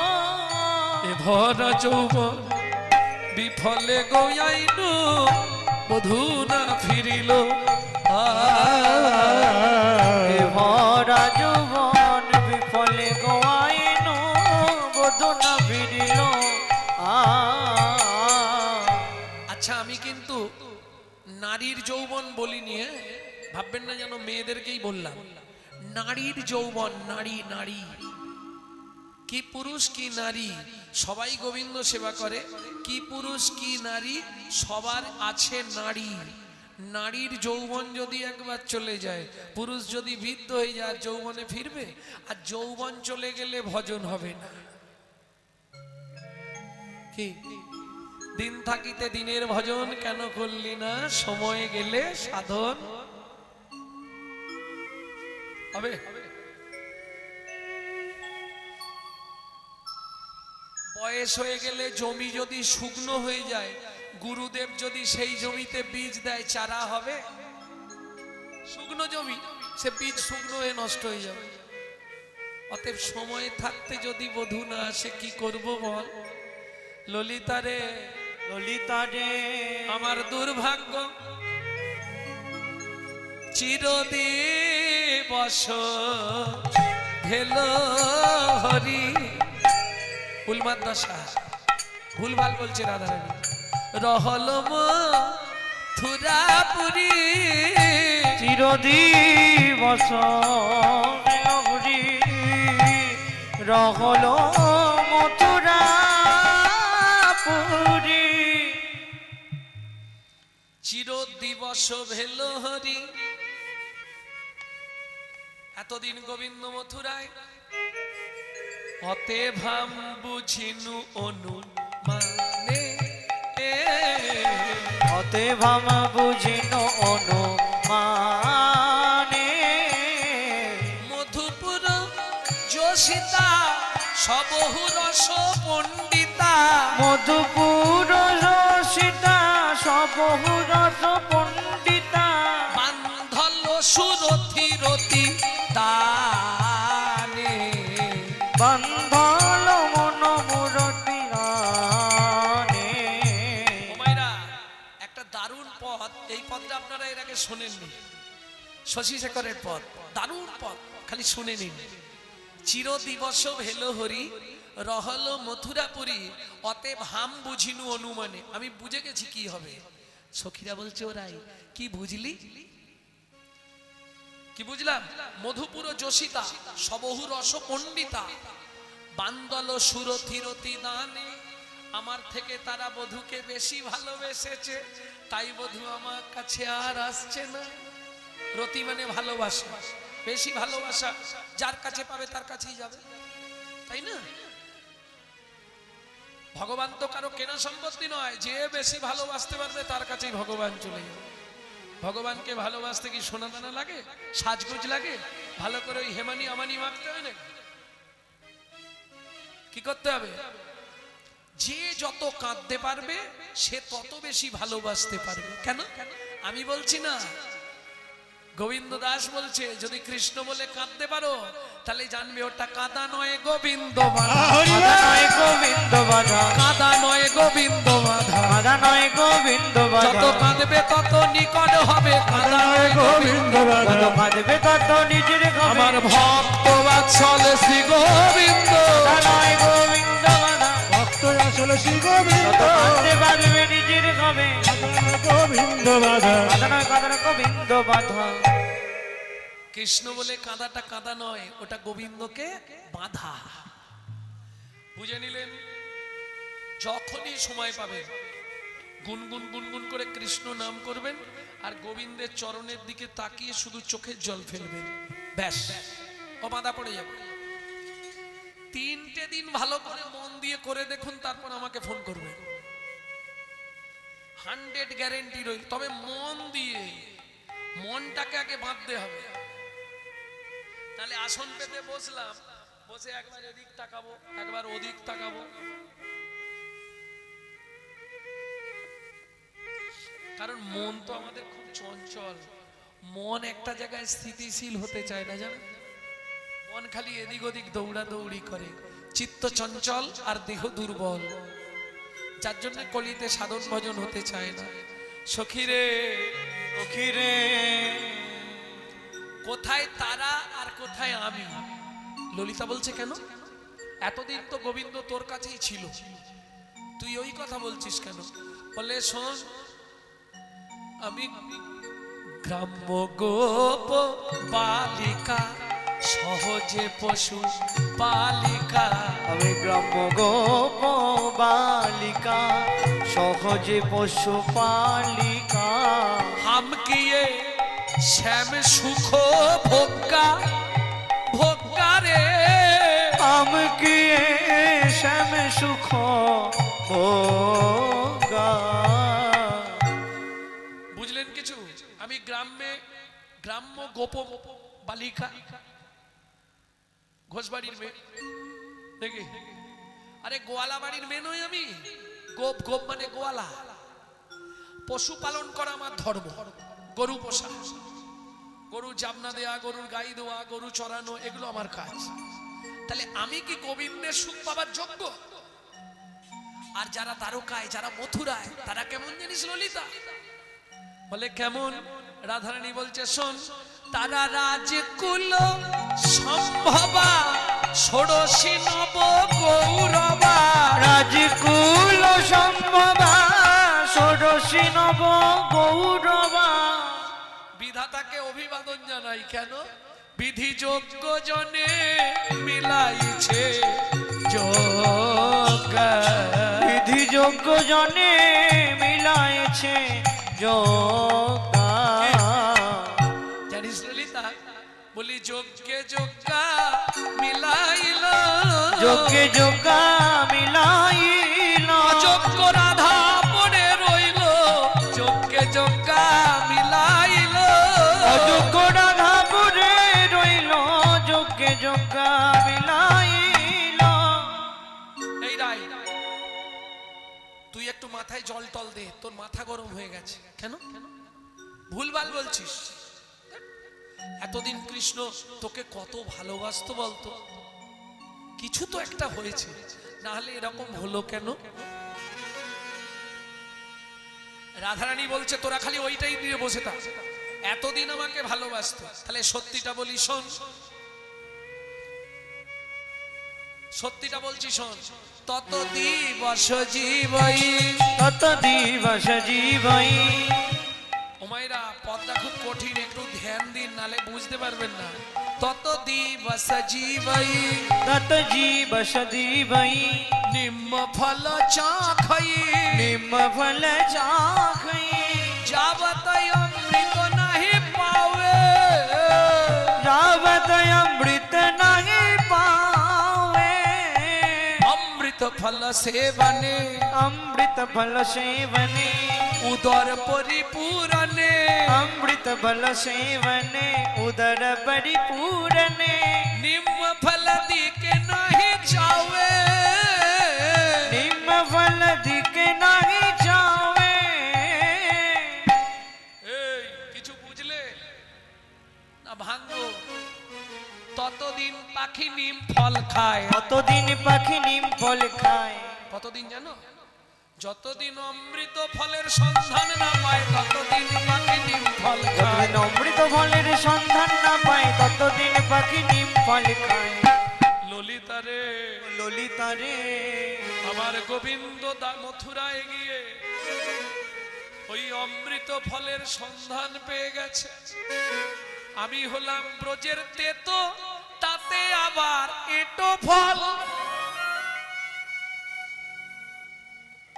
এ ভরা যৌবন বিফলে গয়াইনু, বধূ না ফিরিল। এ ভরা যৌবন বিফলে গোয়াইনো, বধূ না ফিরিল। আচ্ছা, আমি কিন্তু নারীর যৌবন বলিনি, ভাববেন না যেন মেয়েদেরকেই বললাম। নারীর যৌবন, নারী নারী, কি পুরুষ কি নারী সবাই গোবিন্দ সেবা করে। কি পুরুষ কি নারী সবার আছে নারী। নারীর যৌবন যদি একবার চলে যায়, পুরুষ যদি বৃদ্ধ হয়ে যায়, যৌবনে ফিরবে? আর যৌবন চলে গেলে ভজন হবে না। কি দিন থাকিতে দিনের ভজন কেন করলি না? সময় গেলে সাধন হবে। বয়স হয়ে গেলে জমি যদি শুকনো হয়ে যায়, গুরুদেব যদি সেই জমিতে বীজ দেয়, চারা হবে? শুকনো জমি, সে বীজ শুকনো হয়ে নষ্ট হয়ে যাবে। অতএব সময় থাকতে যদি বধূ না আসে কি করব বল? ললিতা রে, ললিতা রে, আমার দুর্ভাগ্য চিরদিবস ভেলো হরি। উলমাদ দশা ভুলভাল বলছে রাধারানী। রহল মথুরাপুরী, চিরদিবস হরি রহল মথুরাপুরী। চিরদিবস ভেলো হরি। এতদিন গোবিন্দ মথুরায়, অতে ভাম বুঝিনু অনুমানে। অতে ভাম বুঝিন অনুমানে। মধুপুর যোশিতা সবহু রস পণ্ডিতা। মধুপুর সীতা সবহু রস পণ্ডিতা। বান্ধল সুরথি রতি তানে। বান্ধল মন মুরতি রানে। ওমাইরা, একটা দারুণ পদ, এই পদটা আপনারা এর আগে শোনেননি। শশী শেখরের পদ, দারুণ পদ, খালি শুনে নিন। চিরদিবস ভেলো হরি, রহল মথুরাপুরী, অতএব হাম বুঝিনু অনুমানে, আমি বুঝে গেছি কি হবে। সখীরা বলছে ওরাই কি বুঝলি? কি বুঝলাম? মধুপুর যোশিতা সবহু রস পণ্ডিতা, বান্দল সুরথিরতি দানে, আমার থেকে তারা বধূকে বেশি ভালোবেসেছে, তাই বধূ আমার কাছে আর আসছে না। রতি মানে ভালোবাসা, বেশি ভালোবাসা, যার কাছে পাবে তার কাছেই যাবে, তাই না? ভগবান তো কারো কেনা সম্পত্তি নয়, যে বেশি ভালোবাসতে পারবে তার কাছেই ভগবান চলে যাবে। ভগবানকে ভালোবাসতে কি সোনা দানা লাগে, সাজগোজ লাগে? ভালো করে ওই হেমানি আমানি মাখতে হয় না? কি করতে হবে? যে যত কাঁদতে পারবে সে তত বেশি ভালোবাসতে পারবে। কেন? আমি বলছি না, গোবিন্দ দাস বলছে যদি কৃষ্ণ বলে কাঁদতে পারো তাহলে জানবে ওটা কাঁদা নয় গোবিন্দ বাধা, কাদা নয় গোবিন্দ বাধা, কাঁদা নয় গোবিন্দ বাধা, কাদা নয় গোবিন্দ যত বাধা, কাঁদবে তত নিকট হবে কাঁদা নয় গোবিন্দ বাধা। যত কাঁদবে তত নিজের ঘামে, আমার ভক্ত বাৎসল শ্রী গোবিন্দ, কাদা নয় গোবিন্দ বাধা, ভক্ত আসলে শ্রী গোবিন্দ, যত কাঁদতে পারবে নিজের ঘামে, গোবিন্দ বাধা। কাদা নয় গোবিন্দ বাধা। কৃষ্ণ বলে কাঁদাটা কাঁদা নয়, ওটা গোবিন্দকে বাধা। বুঝে নিলেন? যখনই সময় পাবেন গুনগুন গুনগুন করে কৃষ্ণ নাম করবেন আর গোবিন্দের চরণের দিকে তাকিয়ে শুধু চোখের জল ফেলবেন, ব্যাস ও বাধা পড়ে যাবে। 3টে দিন ভালো করে মন দিয়ে করে দেখুন, তারপর আমাকে ফোন করবেন, 100 গ্যারেন্টি রইল। তবে মন দিয়ে, মনটাকে আগে বাঁধতে হবে। তাহলে আসন পেতে বসলাম, বসে একবার এদিক তাকাবো একবার ওদিক তাকাবো, কারণ মন তো আমাদের খুব চঞ্চল। মন একটা জায়গায় স্থিতিশীল হতে চায় না, জানেন? মন খালি এদিক ওদিক দৌড়াদৌড়ি করে, চিত্ত চঞ্চল আর দেহ দুর্বল, যার জন্য কলিতে সাধন ভজন হতে চায় না। সখীরে সখীরে কোথায় তারা আর কোথায় আমি? ললিতা বলছে কেন? এতদিন তো গোবিন্দ তোর কাছেই ছিল, তুই ওই কথা বলছিস কেন? বলে শোন, আমি গ্রাম্য গোপ বালিকা, সহজে পশু বালিকা, আমি গ্রাম্য গোপ বালিকা, সহজে পশু পালিকা, হাম কিয়ে শ্যাম সুখ ভোগ্যা, ভোগ্যা রে আম কি শ্যাম সুখ ভোগা। বুঝলেন কিছু? আমি গ্রাম্য গোপ বালিকা, ঘোষবাড়ির মেয়ে দেখি, আরে গোয়ালা বাড়ির মেয়ে নই আমি। গোপ, গোপ মানে গোয়ালা। পশু পালন করা আমার ধর্ম, গরু পোষা, গরু জাবনা দেয়া, গরুর গাই দেওয়া, গরু চড়ানো, এগুলো আমার কাজ। তাহলে আমি কি গোবিন্দের সুখ পাবার যোগ্য? আর যারা দ্বারকায়, যারা মথুরায়, তারা কেমন জানিস ললিতা? বলে কেমন? রাধারানী বলছে শোন, তারা রাজকুল সম্ভবা, ষোড়শী নব গৌরবা, রাজকুল সম্ভবা, ষোড়শী নব গৌরবা। বিধাতাকে অভিবাদন জানাই। কেন? বিধি যোগ্য জনে মিলাইছে যোগা, বিধি যোগ্য জনে মিলাইছে যোগা। জানিস ললিতা? বলি যোগ্যে যোগা মিলাইল, যোগ্যে যোগা মিলাইল, অযোগ্য রাধা পড়ে রইল, যোগ্যে যোগা মিলাইল, অযোগ্য রাধা পড়ে রইল, যোগ্যে যোগা মিলাইল। এই রাই, তুই একটু মাথায় জল টল দে, তোর মাথা গরম হয়ে গেছে। কেন? ভুলভাল বলছিস। এতদিন কৃষ্ণ তোকে কত ভালোবাসতো বলতো, কিছু তো একটা হয়েছে, না হলে এরকম হলো কেন? রাধারানী বলছে তোরা খালি ওইটাই দিয়ে বসে থাক, এতদিন আমাকে ভালোবাসতো। তাহলে সত্যিটা বলি শোন, সত্যিটা বলছি শোন, তত দিবস জীবই। তত দিবস জীবই। ওমাইরা পদটা খুব কঠিন, একটু ধ্যান দিন, নালে বুঝতে পারবেন না। তত দিবস জীবই। তত জীবস জীবই। নিম্ন ফল চাখই। নিম্ন ফল চাখই। যাবত অমৃত নাহি পাওয়ে। যাবত অমৃত নাহি পাওয়ে। অমৃত ফল সেবনে। অমৃত ফল সেবনে। উদর পরিপূরণে। অমৃত ফল সেবনে। উদর পরিপূরণে। নিম্ন ফল দিকে নাহি যাওয়ে। নিম্ন ফল দিকে নাহি যাওয়ে। এই কিছু বুঝলে না? ভাঙ্গো। ততদিন পাখি নিম ফল খায়। কতদিন পাখি নিম ফল খায়। কতদিন জানো? যতদিন অমৃত ফলের সন্ধান না পায় ততদিন পাখি নিম ফল খায়। যতদিন অমৃত ফলের সন্ধান না পায় ততদিন পাখি নিম ফল খায়। ললিতা রে, ললিতা রে, আমার গোবিন্দ মথুরায় গিয়ে ওই অমৃত ফলের সন্ধান পেয়ে গেছে। আমি হলাম ব্রজের তেতো, তাতে আবার এটো ফল।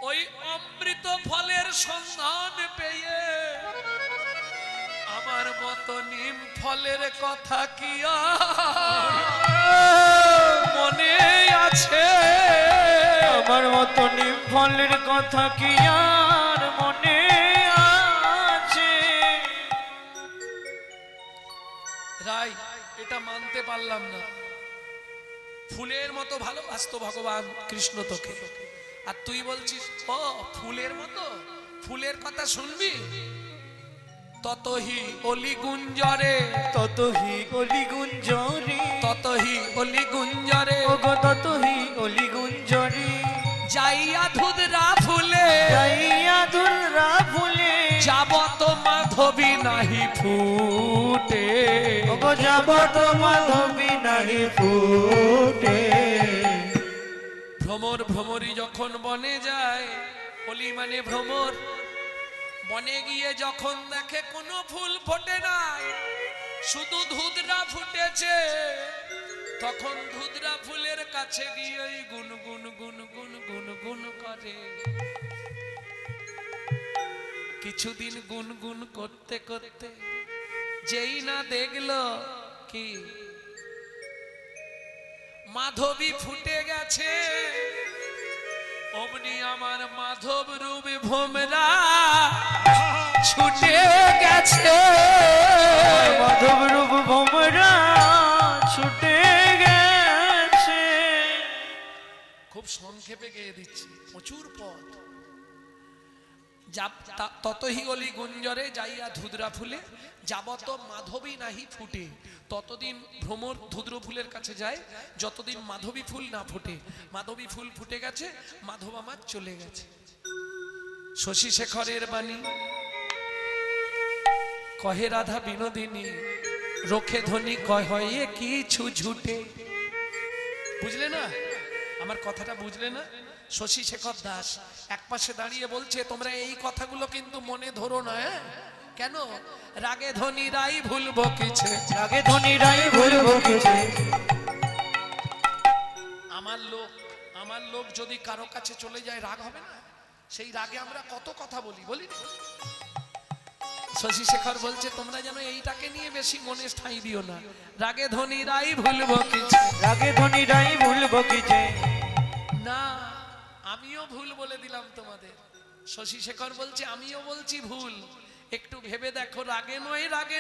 ওই অমৃত ফলের সন্ধান পেয়ে আমার মতো নিম ফলের কথা কি আর মনে আছে? আমার মতো নিম ফলের কথা কি আর মনে আছে? রাই, এটা মানতে পারলাম না। ফুলের মতো ভালোবাসতো ভগবান কৃষ্ণ তোকে, আর তুই বলছিস ও ফুলের মতো। ফুলের কথা শুনবি? ততহি অলি গুঞ্জরে। ততহি অলি গুঞ্জরে। ততহি অলি গুঞ্জরে। ওগো ততহি অলি গুঞ্জরে। যাইয়া ধুদরা ফুলে। যাইয়া দুলরা ফুলে। যাবত মাধবী নাহি ফুটে। ওগো যাবত মাধবী নাহি ফুটে। ভ্রমর ভ্রমরী যখন বনে যায়, অলি মানে ভ্রমর, বনে গিয়ে যখন দেখে কোনো ফুল ফোটে নাই, শুধু ধুদরা ফুটেছে, তখন ধুদরা ফুলের কাছে গিয়ে গুন গুন গুন গুন গুন গুন করে। কিছুদিন গুন গুন করতে করতে যেই না দেখলো কি মাধবী ফুটে গেছে, অমনি আমার মাধব রূপ ভোমরা ছুটে গেছে। মাধব রূপ ভোমরা ছুটে গেছে। খুব সংক্ষেপে গেয়ে দিচ্ছি, প্রচুর পথ। ততহি অলি গুঞ্জরে যাইয়া ধুদরা ফুলে। যাবত মাধবী নাহি ফুটে। ততদিন ভ্রমর ধুদ্র ফুলের কাছে যায় যতদিন মাধবী ফুল না ফুটে। মাধবী ফুল ফুটে গেছে, মাধব আমার চলে গেছে। শশী শেখরের বাণী কহে রাধা বিনোদিনী, রোখে ধ্বনি কহে কিছু ঝুটে। বুঝলে না আমার কথাটা? বুঝলে না? শশী শেখর দাস এক পাশে দাঁড়িয়ে বলছে তোমরা এই কথাগুলো কিন্তু মনে ধরো না। কেন? রাগে ধনী রাই ভুলবো কিছু। রাগে ধনী রাই ভুলবো কিছু। আমার লোক যদি কারো কাছে চলে যায় রাগ হবে না? সেই রাগে আমরা কত কথা বলি, বলি না? শশী শেখর বলছে তোমরা যেন এইটাকে নিয়ে বেশি মনে ঠাঁই দিও না। রাগে ধনী রাই ভুলবো কিছু। রাগে ধনী রাই ভুলবো কিছু। না, আমিও ভুল বলে দিলাম তোমাদের। শশী শেখর বলছে আমিও বলছি ভুল, একটু ভেবে দেখো। রাগে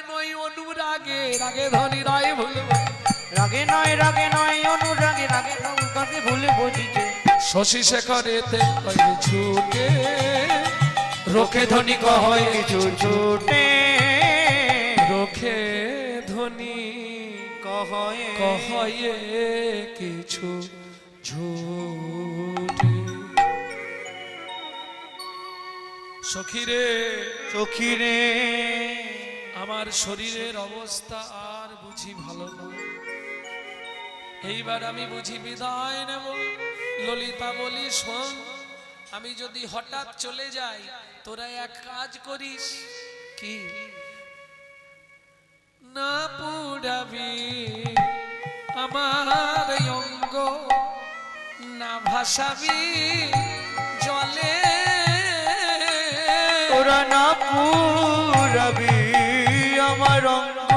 নয় অনুরাগে, রাগে ধনী রাই ভুলবো। রাগে নয় অনুরাগে, রাগে নয় ভুলবো কিছু। শশী শেখর এতে কয়ে ছুটে, রোখে ধনী কয় কিছু ছুটে। রোখে ধনী কহে কিছু ঝুটে। সখীরে, সখীরে, আমার শরীরের অবস্থা আর বুঝি ভালো নয়। এইবার আমি বুঝি বিদায় নেব। ললিতা বলি, শোন, আমি যদি হঠাৎ চলে যাই, তোরা এক কাজ করিস। কি? না পুড়াবি আমার এই অঙ্গ, না ভাসাবি জলে। তোরা না পুরাবি আমার অঙ্গ,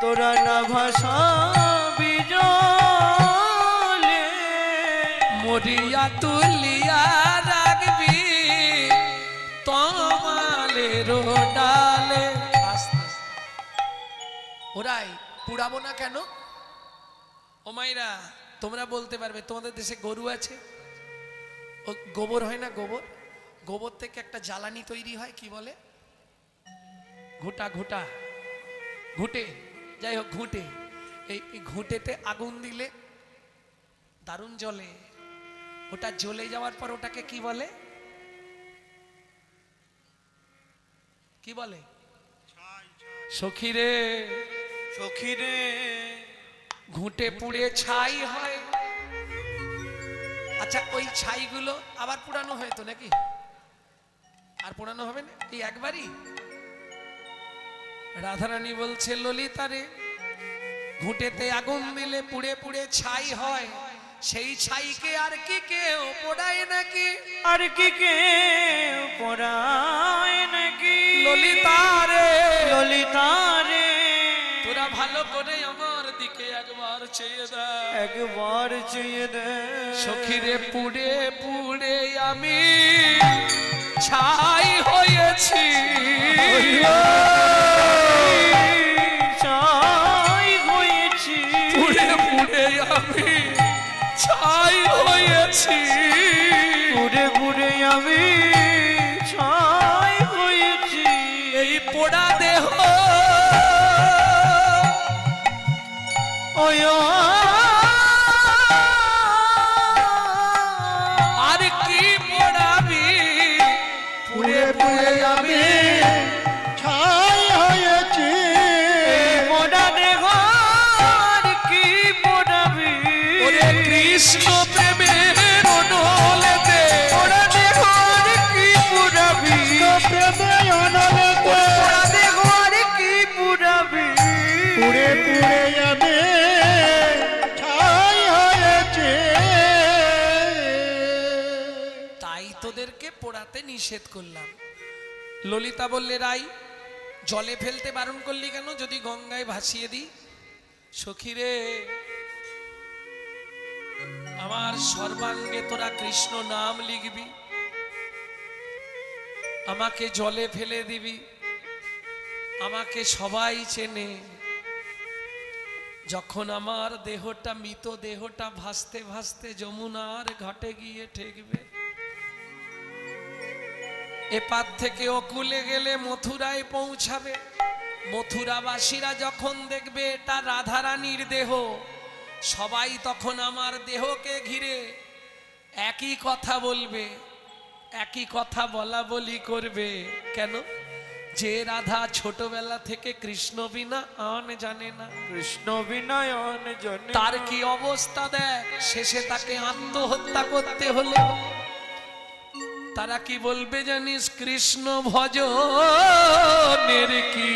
তোরা না ভাসাবি জলে। মরিয়া তুলিয়া রাখবি তমালের ডালে। আস্তে আস্তে। ওরাই পুড়াবো না কেন? ও মাইরা, তোমরা বলতে পারবে, তোমাদের দেশে গরু আছে, ও গোবর হয় না, গোবর, গোবর থেকে একটা জ্বালানি তৈরি হয়, কি বলে? ঘুটা ঘুটা ঘুটে, যাই হোক ঘুটে। এই ঘুটেতে আগুন দিলে দারুণ জ্বলে। ওটা জ্বলে যাওয়ার পর ওটাকে কি বলে? কি বলে? সখীরে, সখীরে, ঘুঁটে পুড়ে ছাই হয়। আচ্ছা, ওই ছাইগুলো আবার পুরানো হয় তো নাকি? আর পুরানো হবে না, এই একবারই। রাধারানী বলছে, ললিতারে, ঘুঁটেতে আগুন দিলে পুড়ে পুড়ে ছাই হয়, সেই ছাইকে আর কি কেউ পোড়ায় নাকি? আর কি কেউ পড়ায় নাকি? ললিতারে, ললিতারে, তোরা ভালো করে আমার দিকে একবার চেয়ে দেখ। একবার চেয়ে দে। সখীরে, পুড়ে পুড়ে আমি ছাই হয়েছি, ছাই হয়েছি, পুড়ে পুড়ে আমি ছাই হয়েছি। পুড়ে পুড়ে আমি ছাই হয়েছি। এই পোড়া দেহ ওই আর কি পোড়াবি? পুড়ে পুড়ে আমি ছাই হয়েছি। মোড়া দেহ আর কি পোড়াবি? ওরে কৃষ্ণ প্রেমের অনলেতে, মোড়া দেহ আর কি পোড়াবি? প্রেমে অনলেতে মোড়া দেহ আর কি পোড়াবি? পুড়ে পুড়ে আমি ছাই হয়েছি। তাই তোদেরকে পোড়াতে নিষেধ করলাম। ললিতা বললে, রাই, জলে ফেলতে বারণ করলি কেন যদি গঙ্গায় ভাসিয়ে দিই? সখীরে, আমার সর্বাঙ্গে তোরা কৃষ্ণ নাম লিখবি, আমাকে জলে ফেলে দিবি, আমাকে সবাই চেনে। যখন আমার দেহটা, মৃত দেহটা ভাসতে ভাসতে যমুনার ঘাটে গিয়ে ঠেকবে, এপার থেকে অকুলে গেলে মথুরায় পৌঁছাবে। মথুরাবাসীরা যখন দেখবে এটা রাধারানীর দেহ, সবাই তখন আমার দেহকে ঘিরে একই কথা বলবে, একই কথা বলা বলি করবে। কেন? যে রাধা ছোটবেলা থেকে কৃষ্ণ বিনা আন জানে না, কৃষ্ণ বিনয়ন জন তার কি অবস্থা দেখ, শেষে তাকে আত্মহত্যা করতে হলো। তারা কি বলবে জানিস? কৃষ্ণ ভজনের কি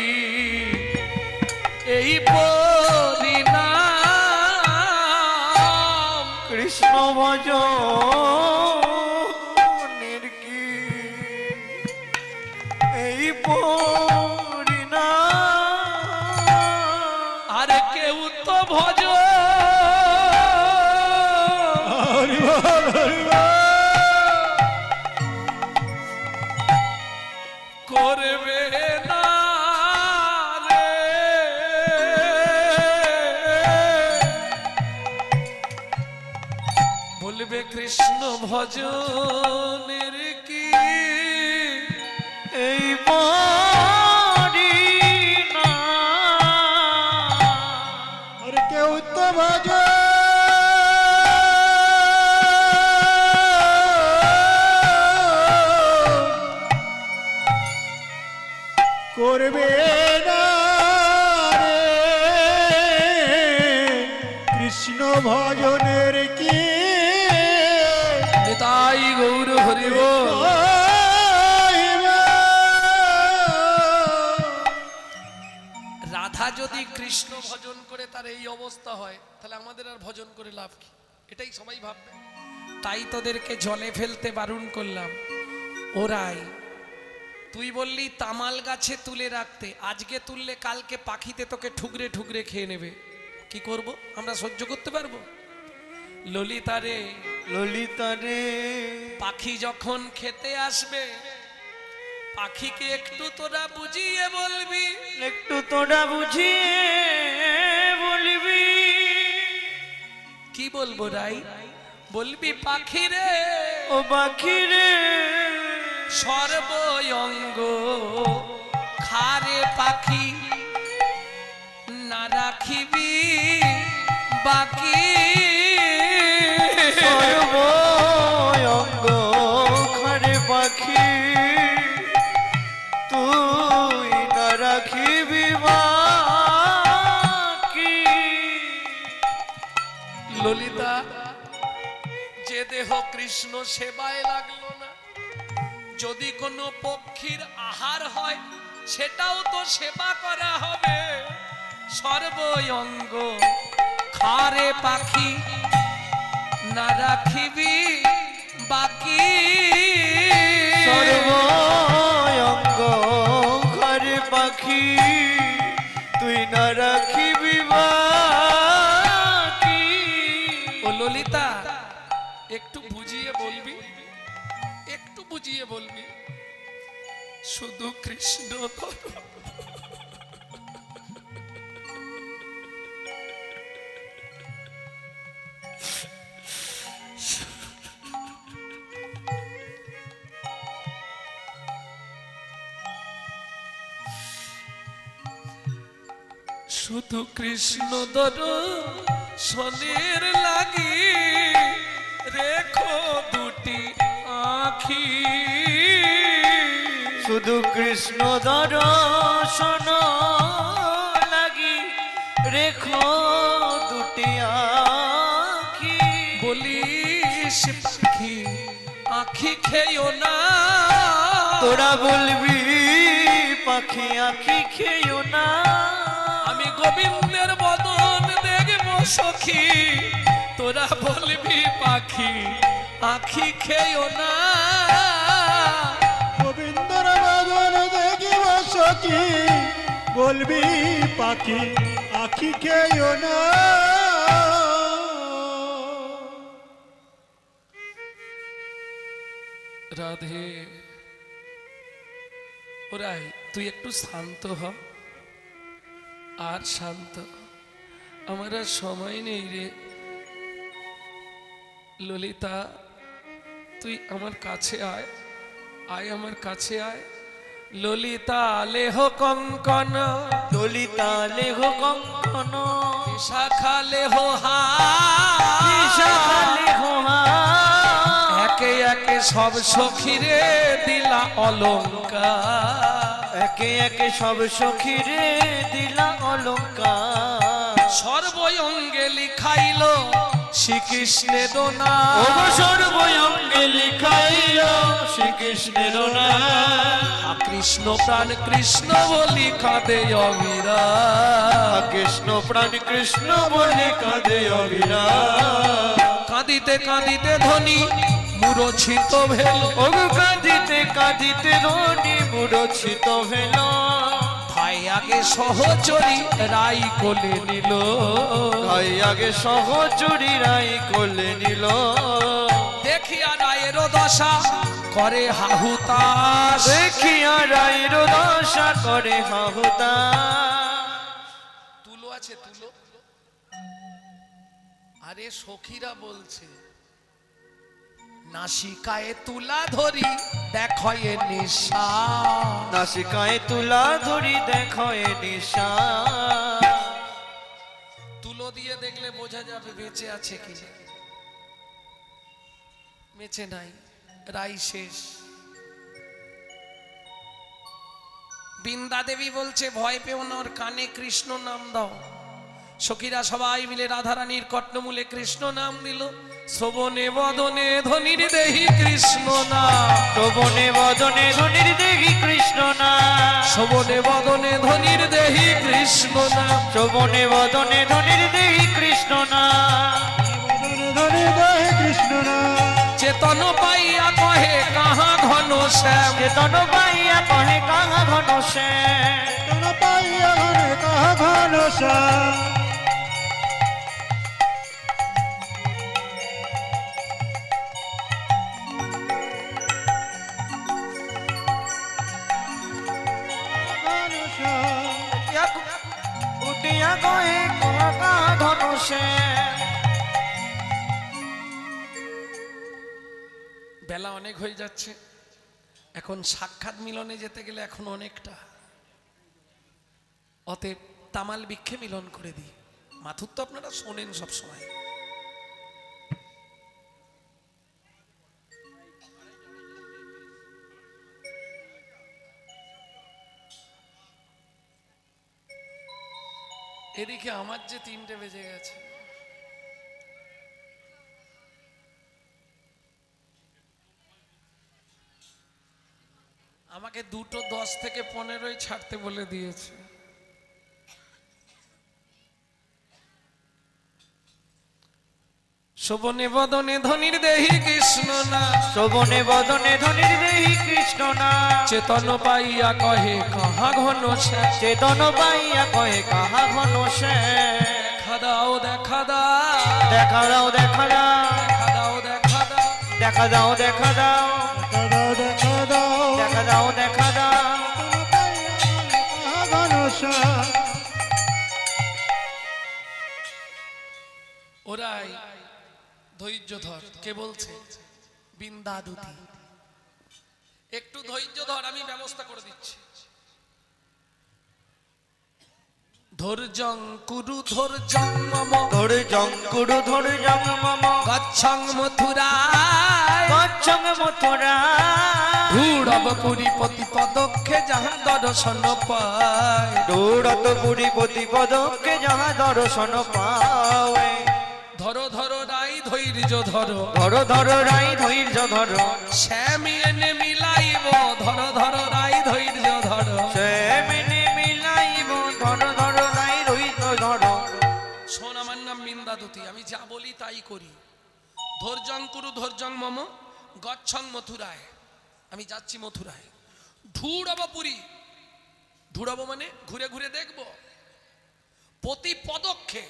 এই পরিণাম? কৃষ্ণ ভজনের কি এই পরিণাম? আর কেউ তো ভজ হরি বল, হরি বল। করবে না রে। বলবে কৃষ্ণ ভজনের কি এই পরিণাম? আর কেউ তো ভজ করবে না রে। ভজনের কি তাই গৌর হরিব। রাধা যদি কৃষ্ণ ভজন করে তার এই অবস্থা হয়, তাহলে আমাদের আর ভজন করে লাভ কি? এটাই সবাই ভাববে। তাই তোদেরকে জলে ফেলতে বারণ করলাম। ওরাই তুই বললি তামাল গাছে তুলে রাখতে, আজকে তুললে কালকে পাখিতে তোকে ঠুকরে ঠুকরে খেয়ে নেবে। কি করব? আমরা সহ্য করতে পারবো? ললিতা রে, ললিতা রে, পাখি যখন খেতে আসবে, পাখিকে একটু তোরা বুঝিয়ে বলবি। একটু তোরা বুঝিয়ে বলবি। কি বলবো রাই? বলবি পাখি রে, ও পাখি রে, সর্বঙ্গ খারে পাখি, না রাখিবি বাকি। সর্বঙ্গ খারে পাখি, তুই না রাখিবি বাকি। ললিতা, যে দেহ কৃষ্ণ সেবায় লাগলো না, যদি কোনো পক্ষীর আহার হয় সেটাও তো সেবা করা হবে। সর্বঙ্গ খারে পাখি, না রাখিবি বাকি। সর্বঙ্গ খারে পাখি, তুই না রাখিবি বাকি। ও ললিতা, একটু বুঝিয়ে বলবি, একটু বুঝিয়ে বলবি। শুধু কৃষ্ণ ধরো। শুধু কৃষ্ণ দর্শনের লাগি রেখো দুটি আখি। শুধু কৃষ্ণ দর্শন লাগি রেখো দুটি আখি। বলিস পাখি আখি খেয়েও না, তোরা বলবি পাখি আখি খেয়েও না। আমি গোবিন্দের বদন দেখব সখী, তোরা বলবি পাখি আখি খেয়েও না। গোবিন্দর বাদন দেখিব সখী, বলবি পাখি আখি খেয়েও না। রাধে, ওরাই তুই একটু শান্ত হ, আর শান্ত। আমার আর সময় নেই রে। ললিতা, তুই আমার কাছে আয়, আয় আমার কাছে আয়। ললিতা লেহ কঙ্কন, ললিতা লেহ কঙ্কন, শাখা লেহ শাখা লেহ হার। একে একে সব সখীরে দিলা অলঙ্কার। একে একে সব সখীরে দিলা অলঙ্কার। সর্বঙ্গে লিখাইল শ্রীকৃষ্ণের দোনা। সর্বঙ্গে লিখাইল শ্রীকৃষ্ণের নাম। কৃষ্ণ প্রাণ কৃষ্ণ বলি কাঁদে অবিরা। কৃষ্ণ প্রাণ কৃষ্ণ বলে কাঁদে অবিরা। কাঁদিতে কাঁদিতে ধ্বনি মূরছিত ভেল। ওগো কাঁদিতে কাঁদিতে ধনি মূরছিত ভেল। ভাই আগে সহচরী রাই কোলে নিল। ভাই আগে সহচরী রাই কোলে নিল। দেখিয়া রায়ের দশা করে হাহুতাশ। দেখিয়া রায়ের দশা করে হাহুতাশ। তুলো আছে তুলো? আরে সখীরা বলছে নাসিকায় তুলা ধরি দেখো এ নিশা। নাসিকায় তুলা ধরি দেখো এ নিশা। তুলো দিয়ে দেখলে বোঝা যাবে বেঁচে আছে কি, বেঁচে নাই, রাই শেষ। বৃন্দা দেবী বলছে ভয় পেও না, ওর কানে কৃষ্ণ নাম দাও। সখীরা সবাই মিলে রাধারানীর কর্ণমূলে কৃষ্ণ নাম দিল। শ্রবণে বদনে ধ্বনির দেহি কৃষ্ণ নাম, শ্রবণে বদনে ধ্বনির দেহি কৃষ্ণ নাম, শ্রবণে বদনে ধ্বনির দেহি কৃষ্ণ নাম, শ্রবণে বদনে ধ্বনির দেহি কৃষ্ণ নাম। ধরে দেহে কৃষ্ণ নাম, চেতন পাইয়া কহে কাহা ঘন শ্যাম, চেতন পাইয়া কহে কাহা ঘন শ্যাম, তন পাইয়া ঘনে কাহা ঘন শ্যাম। ঘন শ্যাম। উঠিয়া কহে কাহা ঘন শ্যাম। বেলা অনেক হয়ে যাচ্ছে, এখন সাক্ষাৎ মিলনে যেতে গেলে এখন অনেকটা, অতএব তামাল বৃক্ষে মিলন করে দিই। মাথুর তো আপনারা শোনেন সব সময়। এদিকে আমার যে 3টে বেজে গেছে, আমাকে 2:10 থেকে 15 ছাড়তে বলে দিয়েছে। শোভনে বদনে ধ্বনির দেহি কৃষ্ণ নাম, শ্রবণে বদনে ধ্বনির দেহি কৃষ্ণ নাম, চেতন পাইয়া কহে কাহা ঘন শ্যাম, চেতন পাইয়া কহে কাহা ঘন শ্যাম। দেখা দাও দেখা দাও, দেখা দাও দেখা দাও, দেখা দাও দেখা দাও, দেখা দাও দেখা দাও, দেখা দাও, দেখা দাও, দেখা দাও দেখা দাও। তন পাইয়া ঘনে কাহা ঘন শ্যাম। ওরাই ধৈর্য ধর। কে বলছে? বিন্দাদুতি। একটু ধৈর্য ধর, আমি ব্যবস্থা করে দিচ্ছি। ধৈর্যং কুরু ধৈর্যং মম, ধৈর্যং কুরু ধৈর্যং মম, গচ্ছং মথুরায়, গচ্ছং মথুরায়, ধূঢ়ব পুরী প্রতি পদক্ষে যাহা দর্শন পায়। দৌড়ত পুরী প্রতি পদকে যাহা দর্শন পাওয়ে। ধরো ধরো রাই ধৈর্য ধরো, ধরো ধরো রাই ধৈর্য ধরো, শ্যামি এনে মিলাইব, ধরো ধরো রাই ধৈর্য ধরো। সে মেনে মিলাইব, ধরো ধরো রাই ধৈর্য ধরো। শোন, আমার নাম বিন্দাদুতি, আমি যা বলি তাই করি। ধৈর্যং কুরু ধৈর্যং মম, গচ্ছং মথুরায়, আমি যাচ্ছি মথুরায়। ধূঢ়ব পুরী, ধূঢ়ব মানে ঘুরে ঘুরে দেখব, প্রতি পদক্ষে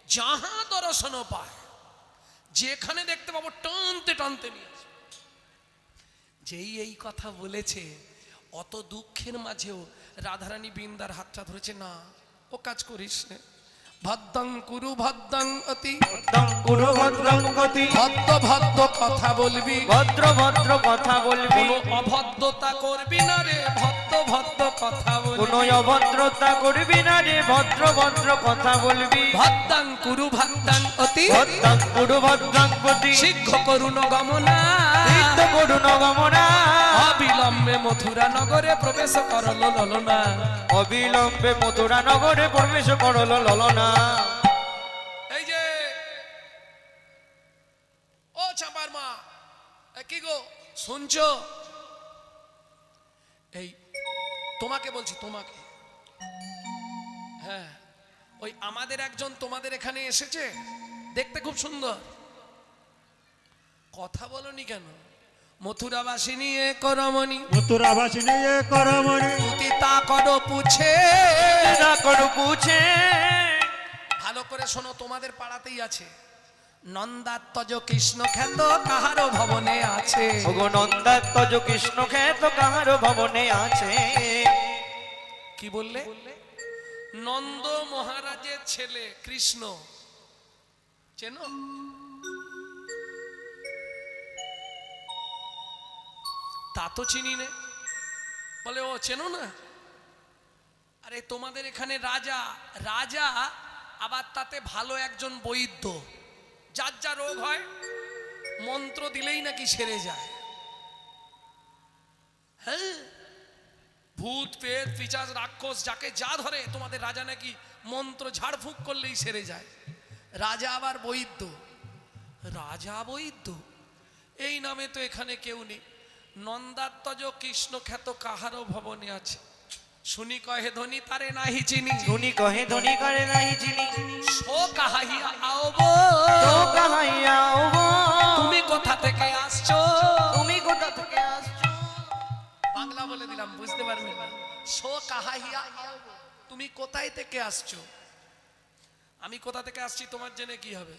যাহা দর্শন পায়, যেখানে দেখতে পাবো টানতে টানতে নিয়ে আসবো। যেই এই কথা বলেছে, অত দুঃখের মাঝেও রাধারানী বৃন্দার হাতটা ধরেছে। না, ও কাজ করিস না, ভদ্রং কুরু ভদ্রং অতি, ভদ্রং কুরু ভদ্রং গতি, ভদ্র ভদ্র কথা বলবি, ভদ্র ভদ্র কথা বলবি, কোনো অভদ্রতা করবি না রে, ভদ্র ভদ্র কথা কোনো বলবি। অভদ্রতা করবি না রে, ভদ্র ভদ্র কথা বলবি। ভদ্রং কুরু ভদ্রং অতি, ভদ্রং কুরু ভদ্রং গতি, শীঘ্র করুণ গমনা, সিদ্ধ করুণ গমনা, অবিলম্বে মথুরা নগরে প্রবেশ করল ললনা। অবিলম্বে মথুরা নগরে প্রবেশ করল ললনা। এই যে ও চাঁপার মা, কি গো শুনছো? এই তোমাকে বলছি, তোমাকে। হ্যাঁ, ওই আমাদের একজন তোমাদের এখানে এসেছে, দেখতে খুব সুন্দর। কথা বলনি কেন? মথুরাবাসিনী এ করমণি, মথুরাবাসিনী এ করমণি, তুতি তা করো পুছে। না করো পুছে। ভালো করে শোনো, তোমাদের পাড়াতেই আছে নন্দাত্মজ কৃষ্ণ খ্যাত কাহারো ভবনে আছে। ওগো নন্দাত্মজ কৃষ্ণ খ্যাত কাহারো ভবনে আছে। কি বললে? নন্দ মহারাজের ছেলে কৃষ্ণ, চেনো? তা তো চিনি নে। বলে ও চেনো না? আরে তোমাদের এখানে রাজা, রাজা আবার তাতে ভালো একজন বৈদ্য, যার যা রোগ হয় মন্ত্র দিলেই নাকি সেরে যায়। হ্যাঁ, ভূত পেট পিচাচ রাক্ষস যাকে যা ধরে তোমাদের রাজা নাকি মন্ত্র ঝাড়ফুঁক করলেই সেরে যায়। রাজা আবার বৈদ্য, রাজা বৈদ্য এই নামে তো এখানে কেউ নেই। নন্দাত্মজ কৃষ্ণ খ্যাত কাহারও ভবনে আছে, শুনি কহে ধনী তারে নাহি চিনি, শুনি কহে ধনী করে নাহি চিনি, সো কাহাইয়া আওব, তো কাহাইয়া আওব, তুমি কোথা থেকে আসছো, তুমি কোথা থেকে আসছো। বাংলা বলে দিলাম বুঝতে পারবে না। সো কাহাইয়া আওব, তুমি কোথায় থেকে আসছো। আমি কোথা থেকে আসছি তোমার জেনে কি হবে?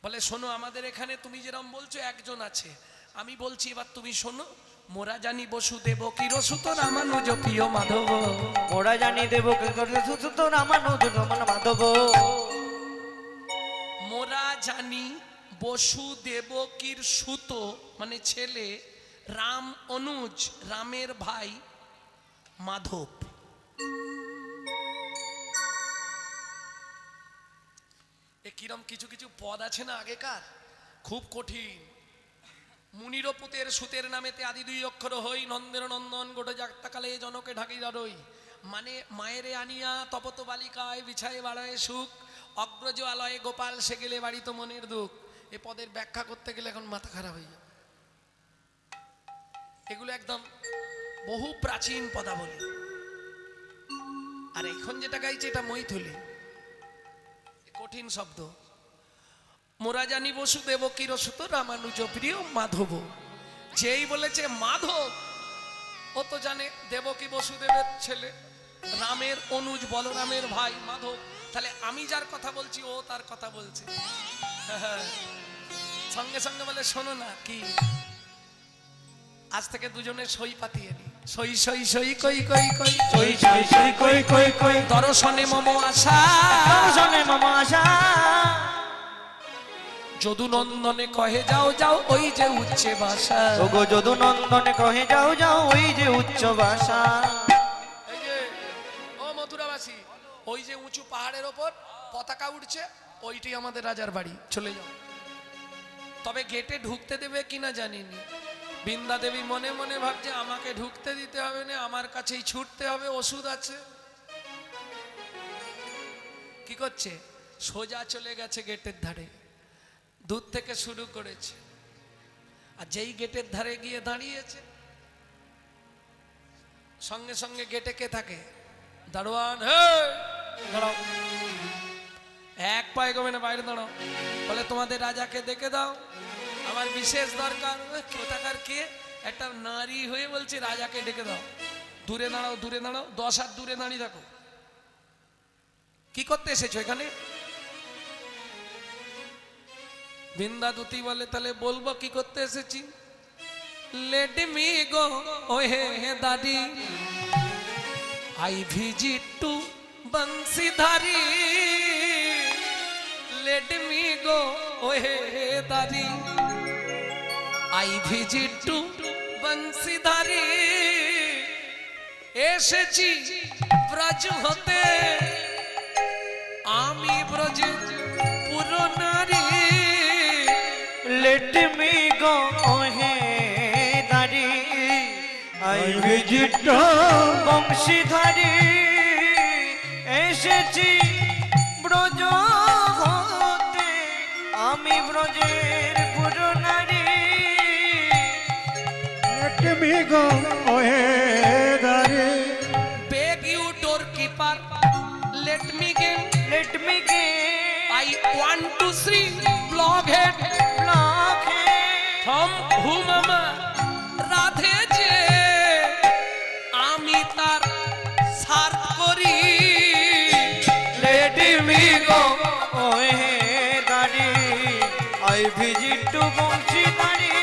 বলে শোনো, আমাদের এখানে তুমি যেরকম বলছো একজন আছে, আমি বলছি এবার তুমি শোনো। মোরা জানি বসুদেব কিরসুত রামানুজ প্রিয় মাধব, ওরা জানি দেব কি করে সুত রামানুজ রমন মাধব, মোরা জানি বসুদেব কির সুত মানে ছেলে, রাম অনুজ রামের ভাই মাধব। এ কিরম কিছু কিছু পদ আছে না আগেকার, খুব কঠিন। মুনিরপুতের সুতের নামেতে আদি দুই অক্ষর হই, নন্দের নন্দন গোটে যাত্রাকালে জনকে ঢাকিয়া রই, মানে মায়েরে আনিয়া তপত বালিকায় বিছায় বাড়ায় সুখ, অগ্রজ আলয়ে গোপাল সে গেলে বাড়ি তো মনের দুঃখ। এ পদের ব্যাখ্যা করতে গেলে এখন মাথা খারাপ হয়ে যায়। এগুলো একদম বহু প্রাচীন পদাবলী। আর এখন যেটা গাইছে এটা মৈথিলি, কঠিন শব্দ। মোরা জানি বসুদেব কিরসুত রামানুজ প্রিয় মাধব, যেই বলেছে মাধব ও তো জানে দেবকী বসুদেবের ছেলে, রামের অনুজ বলরামের ভাই মাধব। তাহলে আমি যার কথা বলছি ও তার কথা বলছে। সঙ্গে সঙ্গে বলে শোনো না, কি আজ থেকে দুজনে সই পাতিয়ে নি, সই সই সই কই কই কই, সই সই সই কই কই কই, দর্শনে মম আশা, দর্শনে মম আশা, যদু নন্দনে কহে যাও যাও ওই যে উচ্চে বাসা, ওগো যদু নন্দনে কহে যাও যাও ওই যে উচ্চ বাসা। এই যে ও মথুরাবাসী, ওই যে উঁচু পাহাড়ের ওপর পতাকা উঠছে ওইটাই আমাদের রাজার বাড়ি, চলে যাও। তবে গেটে ঢুকতে দেবে কিনা জানিনি। বৃন্দা দেবী মনে মনে ভাবছে আমাকে ঢুকতে দিতে হবে না, আমার কাছেই ছুটতে হবে, ওষুধ আছে। কি করছে? সোজা চলে গেছে গেটের ধারে, দূর থেকে শুরু করেছে। আর যেই গেটের ধারে গিয়ে দাঁড়িয়েছে, সঙ্গে সঙ্গে গেটে কে থাকে? দারোয়ান। হে দাঁড়াও, এক পায়ে গমে না, বাইরে দাঁড়াও। বলে তোমাদের রাজাকে ডেকে দাও, আমার বিশেষ দরকার। কোথাকার কে? একটা নারী হয়ে বলছে রাজাকে ডেকে দাও। দূরে দাঁড়াও, দূরে দাঁড়াও, 10 হাত দূরে দাঁড়িয়ে থাকো। কি করতে এসেছো এখানে? বৃন্দা দুতি বলে তাহলে বলবো কি করতে এসেছি। লেট মি গো ওহে দাদি, I visit to Banshidhari, let me go ওহে দাদি, আই ভিজিট টু বংশীধারী, এসেছি ব্রজ হতে আমি ব্রজের পুরো নারী, Let me go ওহে দারি, I visit বংশীধারী, এসেছি ব্রজ হতে আমি ব্রজের পুরো নারী। Let me go, ওহে দারে, beg you doorkeeper, let me get, Let me go I want to see blockhead from whom Radhe যে আমি তার সার করি, Let me go ওহে দারি, I visit বংশীধারী,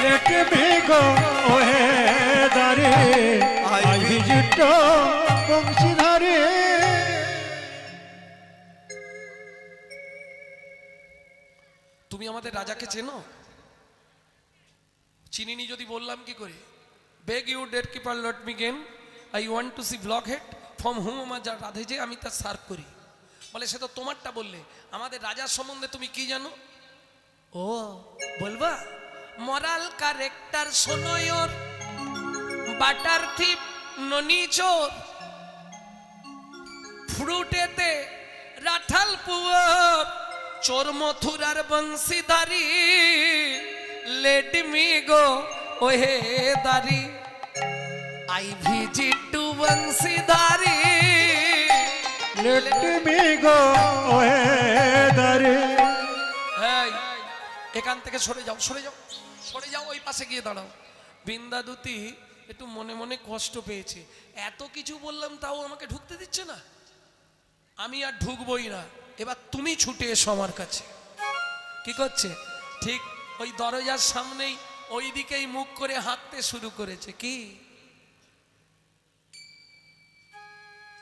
Let me go, ওহে দারে, I visit বংশীধারে। তুমি আমাদের রাজাকে চেনো? চিনিনি যদি বললাম কি করে? Beg you date keeper lot me game, I want to see block head from whom আমার যা রাধে যে আমি তার সার্ভ করি। বলে সে তো তোমারটা বললে, আমাদের রাজার সম্বন্ধে তুমি কি জানো? ও বলবা, মরাল ক্যারেক্টার শোনয়র বাটার থিপ ননি চোর ফ্রুটেতে রাঠাল পুয়ার চোর মথুরার বংশীধারী লেট মি গো ওহে দারি I visit to Banshidhari let me go ওহে দারে। এই, এখান থেকে সরে যাও সরে যাও সরে যাও, ওই পাশে গিয়ে দাঁড়াও। বৃন্দাদুতি একটু মনে মনে কষ্ট পেয়েছে, এত কিছু বললাম তাও আমাকে ঢুকতে দিচ্ছে না, আমি আর ঢুকবই না, এবার তুমি ছুটে এসো আমার কাছে। কি করছে? ঠিক ওই দরজার সামনেই ওই দিকেই মুখ করে হাঁটতে শুরু করেছে। কি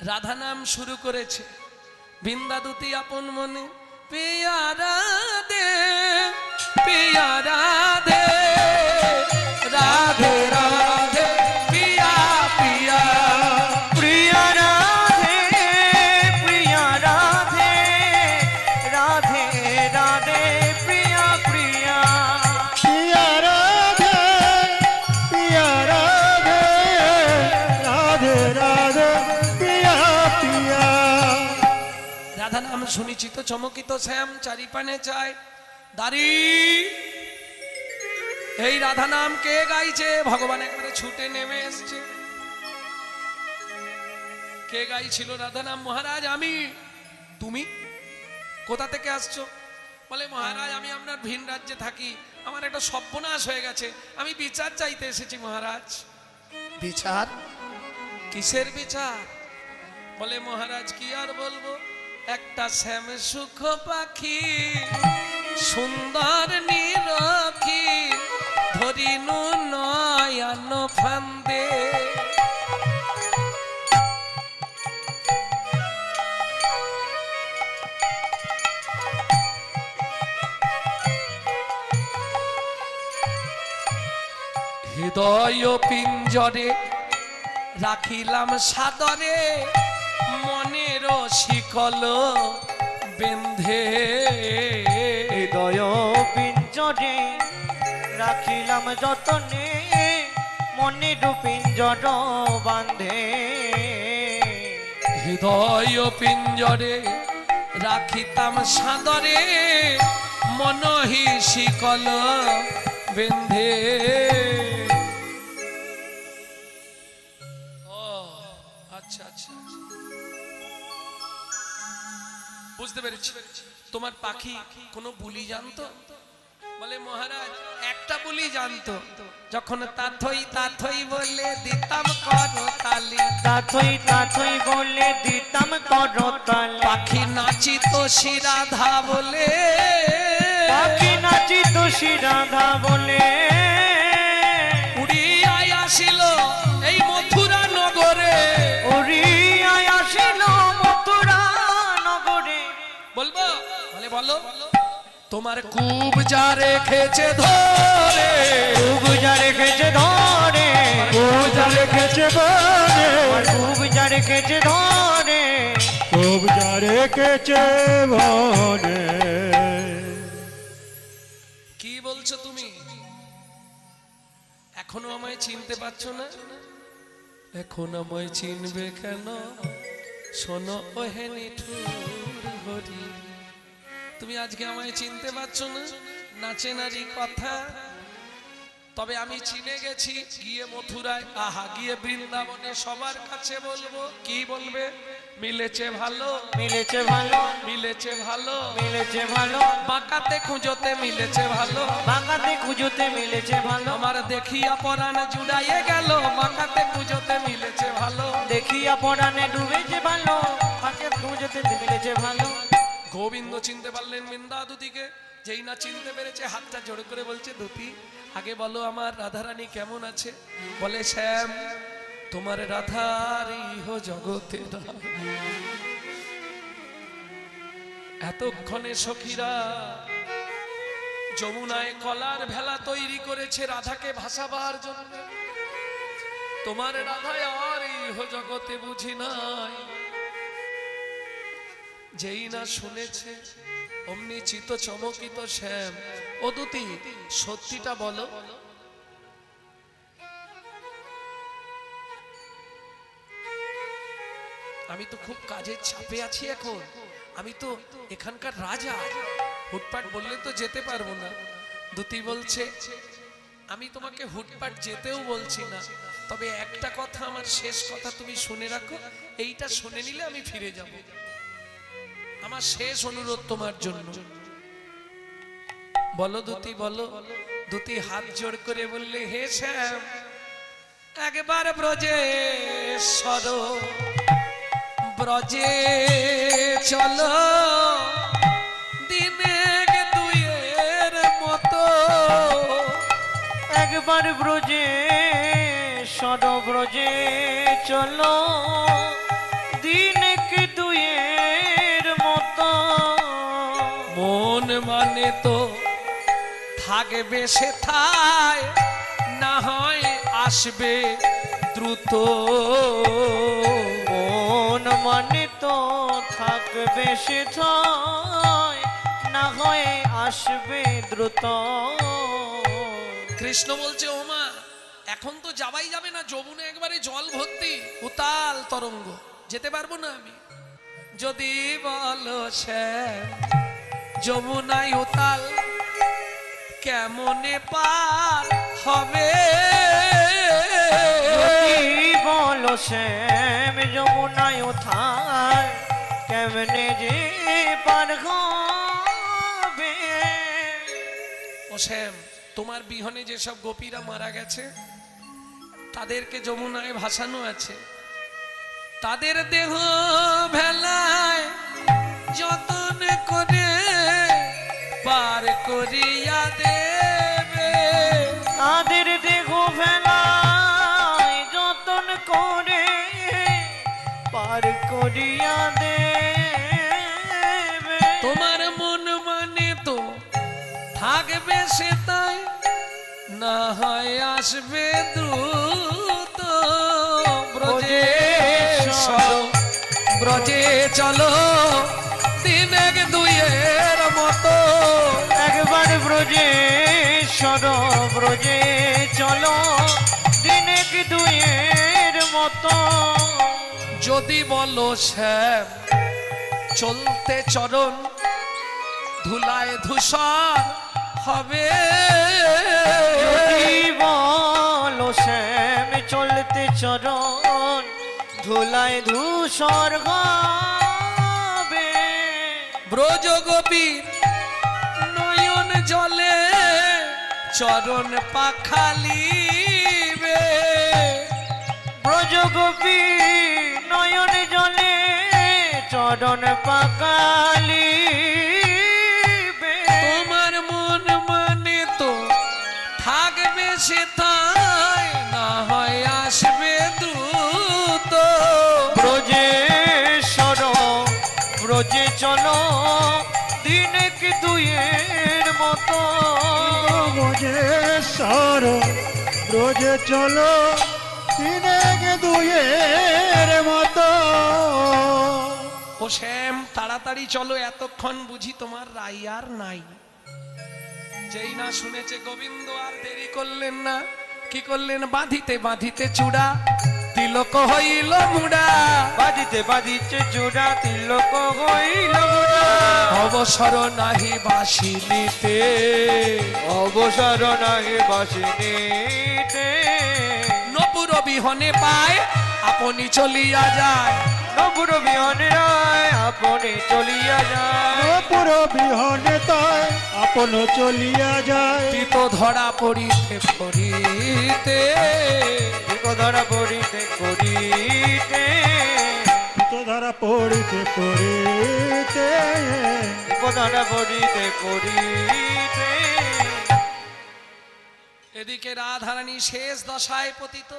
রাধা নাম শুরু করেছে। বৃন্দাদুতি আপন মনে পিয়ারা দে পিয়ারা দে রাধে রাধে পিয়া পিয়া প্রিয়া রাধে প্রিয়া রাধে রাধে রাধে প্রিয়া প্রিয়া পিয়া রাধে পিয়া রাধে রাধে রাধে পিয়া পিয়া। রাধা নাম শুনিছি তো চমকিত শ্যাম চারিপানে চায় দাড়ি। এই রাধা নাম কে গাইছে? ভগবান একবারে ছুটে নেমে এসছে। কে গাইছিল রাধা নাম? মহারাজ আমি। তুমি কোথা থেকে আসছো? বলে মহারাজ আমি আপনার ভিন রাজ্যে থাকি, আমার একটা সর্বনাশ হয়ে গেছে, আমি বিচার চাইতে এসেছি মহারাজ। বিচার? কিসের বিচার? বলে মহারাজ কি আর বলবো, একটা শ্যাম সুখ পাখি সুন্দর নিরখি ধরিনু নয়ন ফান্দে। হৃদয় পিঞ্জরে রাখিলাম সাদরে মনের শিকল বেঁধে। হৃদয় পিঞ্জরে রাখিলাম যতনে মনের পিঞ্জর বাঁধে। হৃদয় পিঞ্জরে রাখিতাম সাদরে মনহি শিকল বেঁধে। ও আচ্ছা আচ্ছা, বুঝতে পেরেছি। তোমার পাখি কোনো বুলি জানতো? বলে মহারাজ একটা বুলি জানতো, যখন তাথই তাথই বলে দিতাম করতালি। তাথই তাথই বলে দিতাম করতালি। পাখি নাচিত শিরাধা বলে, পাখি নাচিত শিরাধা বলে। উড়িয়ায় আসিল এই মথুরা নগরে, উড়িয়ায় আসিল মথুরা নগরে। বলবো? বলে বলো। তোমার কুব যা রেখেছে ধরে, কুব যা রেখেছে ধরে, কুব যা রেখেছে বনে, কুব যা রেখেছে ধরে, কুব যা রেখেছে বনে। কি বলছো তুমি? এখনো আমায় চিনতে পারছো না? এখন আমায় চিনবে কেন? শোনো ওহে নিঠুর হরি, তুমি আজকে আমায় চিনতে পারছো না? নাচে নারী কথা, তবে আমি চিনে গেছি। গিয়ে মথুরায়, আহা গিয়ে বৃন্দাবনে সবার কাছে বলবো। কি বলবে? মিলেছে ভালো, মিলেছে ভালো, মিলেছে ভালো, মিলেছে ভালো, বাঁকাতে খুঁজোতে মিলেছে ভালো, বাঁকাতে খুঁজোতে মিলেছে ভালো, আমার দেখিয়া পরাণ জুড়াইয়ে গেল, বাঁকাতে খুঁজোতে মিলেছে ভালো। দেখিয়া পরাণে ডুবেছে ভালো, বাঁকে খুঁজোতে মিলেছে ভালো। গোবিন্দ চিনতে পারলেন বৃন্দাদুতিকে, যেই না চিনতে পেরেছে হাতটা জোড় করে বলছে দুতি আগে বলো আমার রাধারানী কেমন আছে? বলে শ্যাম তোমার রাধার ইহ জগতে এতক্ষণে সখীরা যমুনায় কলার ভেলা তৈরি করেছে রাধাকে ভাসাবার জন্য। তোমার রাধায় আর ইহ জগতে বুঝি নাই। যেই না শুনেছে অমনি চিত চমকিত শ্যাম। ও দুতি সত্যিটা বলো, আমি তো খুব কাজের চাপে আছি এখন, আমি তো এখানকার রাজা, হুটপাট বললে তো যেতে পারবো না। দুতি বলছে আমি তোমাকে হুটপাট যেতেও বলছি না, তবে একটা কথা, আমার শেষ কথা তুমি শুনে রাখো, এইটা শুনে নিলে আমি ফিরে যাব। আমার শেষ অনুরোধ তোমার জন্য। বলো দুতি, বলো। দুতি হাত জোড় করে বললে, হে শ্যাম, একবার ব্রজে সরো, ব্রজে চলো, দিনে দুয়ের মতো। একবার ব্রজে সর, ব্রজে চলো, দিনেক দুয়ের মতো। মন মানে তো থাকবে সেথায়, না হয় আসবে দ্রুত। মন মানে তো থাকবে সেথায়, না হয় আসবে দ্রুত। কৃষ্ণ বলছে, ওমা এখন তো যাওয়াই যাবে না, যমুনা একবারে জল ভর্তি, উতাল তরঙ্গ, যেতে পারবো না আমি। যদি বলো শ্যাম, যমুনায় উতাল কেমনে পার হবে? যদি বলো শ্যাম, যমুনায় উথাল কেমনে যে পার হবে? ও শ্যাম, তোমার বিহনে যেসব গোপীরা মারা গেছে, তাদেরকে যমুনায় ভাসানো আছে, তাদের দেহ ভেলায় যতন করে পার করিয়া দেবে। তাদের দেহ ভেলায় যতন করে পার করিয়া দেবে। তোমার মন মানে তো থাকবে সে তাই, না হয় আসবে দ্রুত। ব্রজে সরো, ব্রজে চলো, দিনেক দুয়ের মতো। একবার ব্রজে সর, ব্রজে চলো, দিনেক দুয়ের মতো। যদি বলো শ্যাম, চলতে চরণ ধুলায় ধূসর হবে। যদি বলো শ্যাম, চলতে চরণ ধুলায় ধূসর হবে। ব্রজ গোপীর নয়ন জলে চরণ পাখালিবে। ব্রজ গোপী নয়ন জলে চরণ পাকালিবে। তোমার মন মানে তো থাকবে সেথায়, না হয় আসবে দ্রুত। ব্রজে সর, ব্রজে চলো, দিনেক দুয়ের মতো। ব্রজে সর, ব্রজে চলো, দিনেক দুয়ের মতো। ও শ্যাম, তাড়াতাড়ি চলো, এতক্ষণ বুঝি তোমার রাই আর নাই। যেই না শুনেছে গোবিন্দ আর দেরি করলেন না, কি করলেন? বাঁধিতে বাঁধিতে চূড়া তিলক হইল মুড়া। বাঁধিতে বাঁধিতে চূড়া তিলক হইল মুড়া। অবসর নাহি বাসিনিতে, অবসর নাহি বাসিনীতে। নপুর বিহনে পায় আপনি চলিয়া যায়। নপুর বিহনে রায় আপনি চলিয়া যায়। নপুর বিহনে তাই আপন চলিয়া যায়। তিত ধরা পড়িতে পড়িতে, ধরা পড়িতে করিতে, তো ধরা পড়িতে পড়িতে, ধরা পড়িতে করিতে। এদিকে রাধারানী শেষ দশায় পতিত।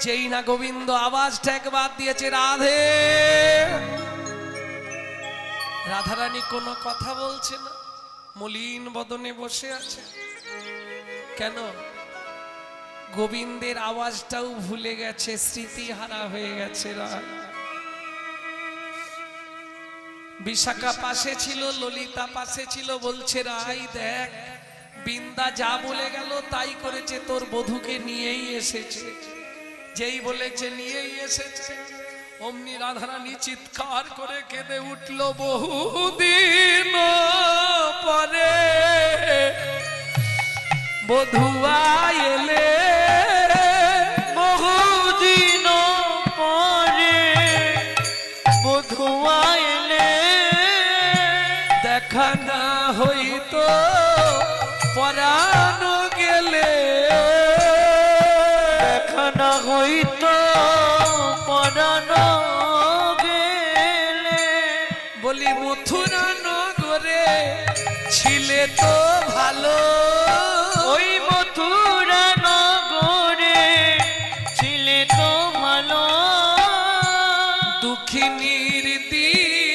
যেই না গোবিন্দ আওয়াজটা একবার দিয়েছে, রাধে, রাধারানী কোনো কথা বলছে না, মলিন বদনে বসে আছে। কেন? গোবিন্দের আওয়াজটাও ভুলে গেছে, স্মৃতিহারা হয়ে গেছে। বিশাখা পাশে ছিল, ললিতা পাশে ছিল, বলছে রাই দেখ, বিন্দা যা বলে গেল তাই করেছে, তোর বধূকে নিয়েই এসেছে। যেই বলেছে নিয়েই এসেছে। অমনি রাধারানী চিৎকার করে কেঁদে উঠল বহুদিন পরে বধুয়া এলে বহুদিন পরে বধুয়া এলে দেখা না হইতো পরাণ গেলে দেখা না হইতো পরানো গেলে বলি মথুরা নগরে ছিলে তো ভালো ওই মথুরা নগরে ছিলে তো ভালো দুঃখিনীর দিন